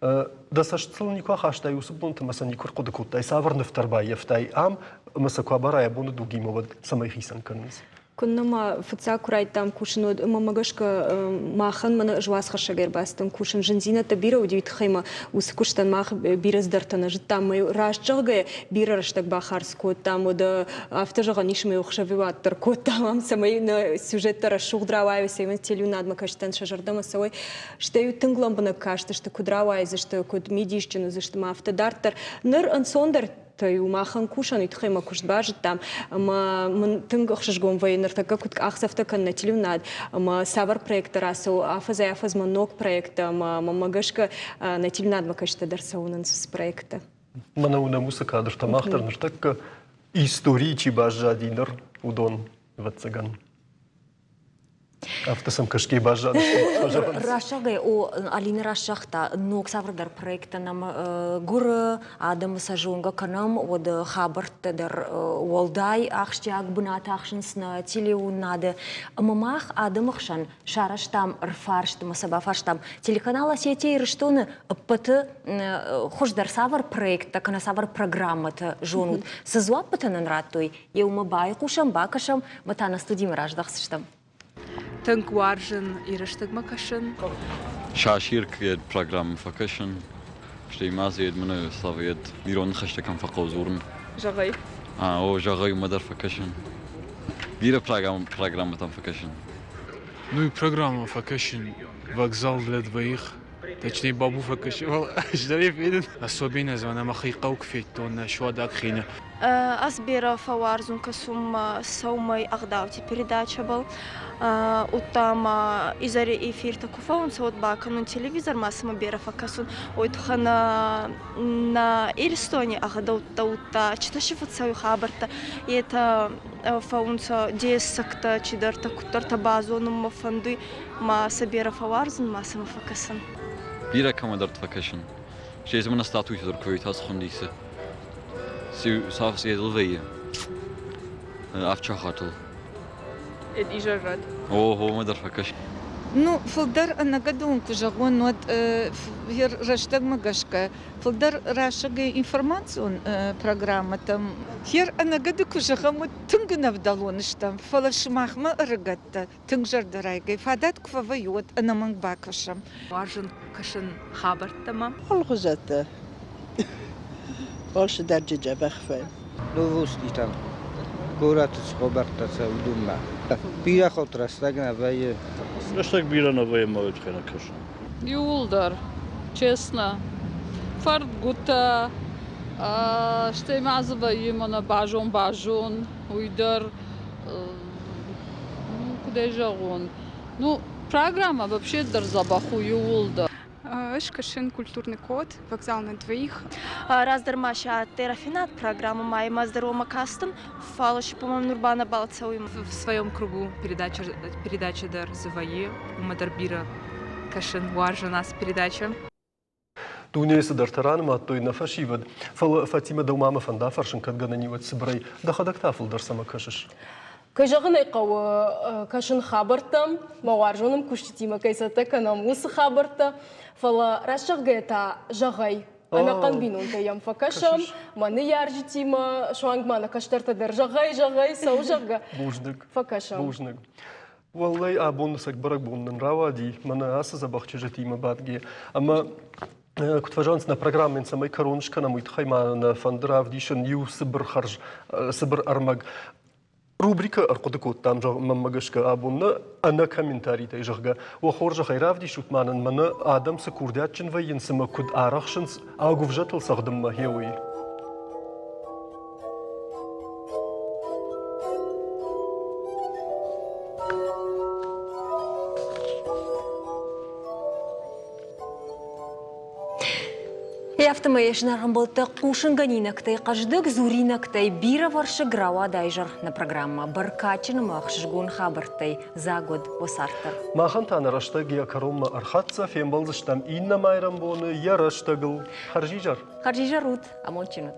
Да саштыл никва хаштай усубунта маса никур кудыкуттай саврны вторбай яфтай ам маса квабарая буну дугимовад самай хисан каныз. Куннама фыца курайт там кушин мамагашка махан мана жвасха шагер бастан кушин жинзина та бира удивит хайма ус куштан мах бира сдартана жтам май рашчага бира раштак бахарско там да автожага нишме ухшавиваттар ко там самай на сюжетта рашугдравай севен телю надма каштан шажардама савой штаю тынгломбана кашта што кудравай за што куд мидишчина за што автодартар нер ансондер той умахан кушан итхайма кушбажит там ма тынгах шжгом вайнер така кут ахсафта кан на телюнад ма савар проекта расу афаз манок проекта ма магашка на телюнад макашта дарсаунан с проекта Манауна музыка адырта махтар ныртак историчи бажадинер удон ватсаган. Автосам кашки бажан. Рашагай о Алина Рашахта нок саврдар проекта нам гур адам сажунга канам од хабарт дар волдай ахштяг бунат ахшинс на телеунады мамах адамахшан шараштам рфарштам сабафарштам телеканала сети ирштоны пт хождар савр проекта кана савр программата жонут сызуап патанан раттой еума бай кушам бакашам матана студим раждахсштам Тânk warjen irăștăg măcășân. شاشير كيد برنامج فكشن شتي ما زيد منو صافيد ديرون خشت كم فقوزورن جغي او جغي مدر فكشن دير برنامج تام فكشن Ну и программа факашин вокзал для двоих. Точнее бабу факашин. Ждали фиден. Особенно звона махиқау кфейтон шуадак хина. Асбера фаварзун касум саумай агдавти передача был. Утам изари эфир такуфаун сот баканун телевизор масма бера факасун. Ойтхан на Иристоне агдаута читашифат саю хабарта. И это фаунца десакта чидарта кутарта базоном мафанды ма сабера фаварзун масма факасан. بيرا كما درت فكشن شيء زمان استعطوي تدر كويت هاس خنديسة سو صاف سيد الفية أفتش خاطل إد إيجارات هو ما در فكشن Ну, филдер нагадун кужагон вот раштаг магашка. Филдер рашага информацию программа там. Хер нагаду кужагам вот тунгна вдалоныштам. Фалашмахма рагатта. Тунгжар дарайга. Фадат квавайот анаманг бакашам. Важен кашен хабар тамам. Алгузата. Больше дарджа бахфай. Новости там. Город схобарта саудума. Бира хотрастагна вае. Раштаг бира новое моет хана кашан. Юлдар, честно. Фарт гута, что мазова именно бажон, уйдер, куда же он? Ну, программа вообще дар забаху Юлдар. Кашин культурный код, вокзал на двоих. Раздар Маша Терафинат программа Майя Маздорома Кастом, Фалыш, по-моему, Нурбана Балцауим. В своем кругу передача дар Завае, Мадарбира Кашин Варжа нас передача. Дунесы дартаран маттой на фашивад. Фатима Даумама фанда фаршин кадгананиват сыбрай. Да ходак тафл дар сама кашиш. Кайжағын айқауы кашын хабыртым, мауаржоным күштетима кайсаты канам усы хабырты. Фала расшақ гайта жағай. Анаққан бинун таям факашам, маны яржитима, шуанг мана каштартадыр жағай, сау жағға. Буждык. Факашам. Буждык. Валлай абонусак барак буннан равади, мана асы забахчы житима бадги. Ама кутважанс на программе самай короншка на мой тхайма на фандрав дишен ю сыбыр харж, сыбыр армаг. Рубрика арқудыкут там жа маммагашка абунна ана комментарий тай жахга. Вахоржа хайрав дишут манан мана адам са курдятчин вайын сама куд арахшынс агувжатыл сахдым махеуи. Автомаешнарым болты қушынганинактай қаждық зуринактай бира варшы грауа дайжар на программа баркачын мақшыгун хабартай за год осартыр. Махан танарашта геокаромма архатса фембалзыштам инна майрам боны яраштагыл харжижар. Харжижар ут, амончинут.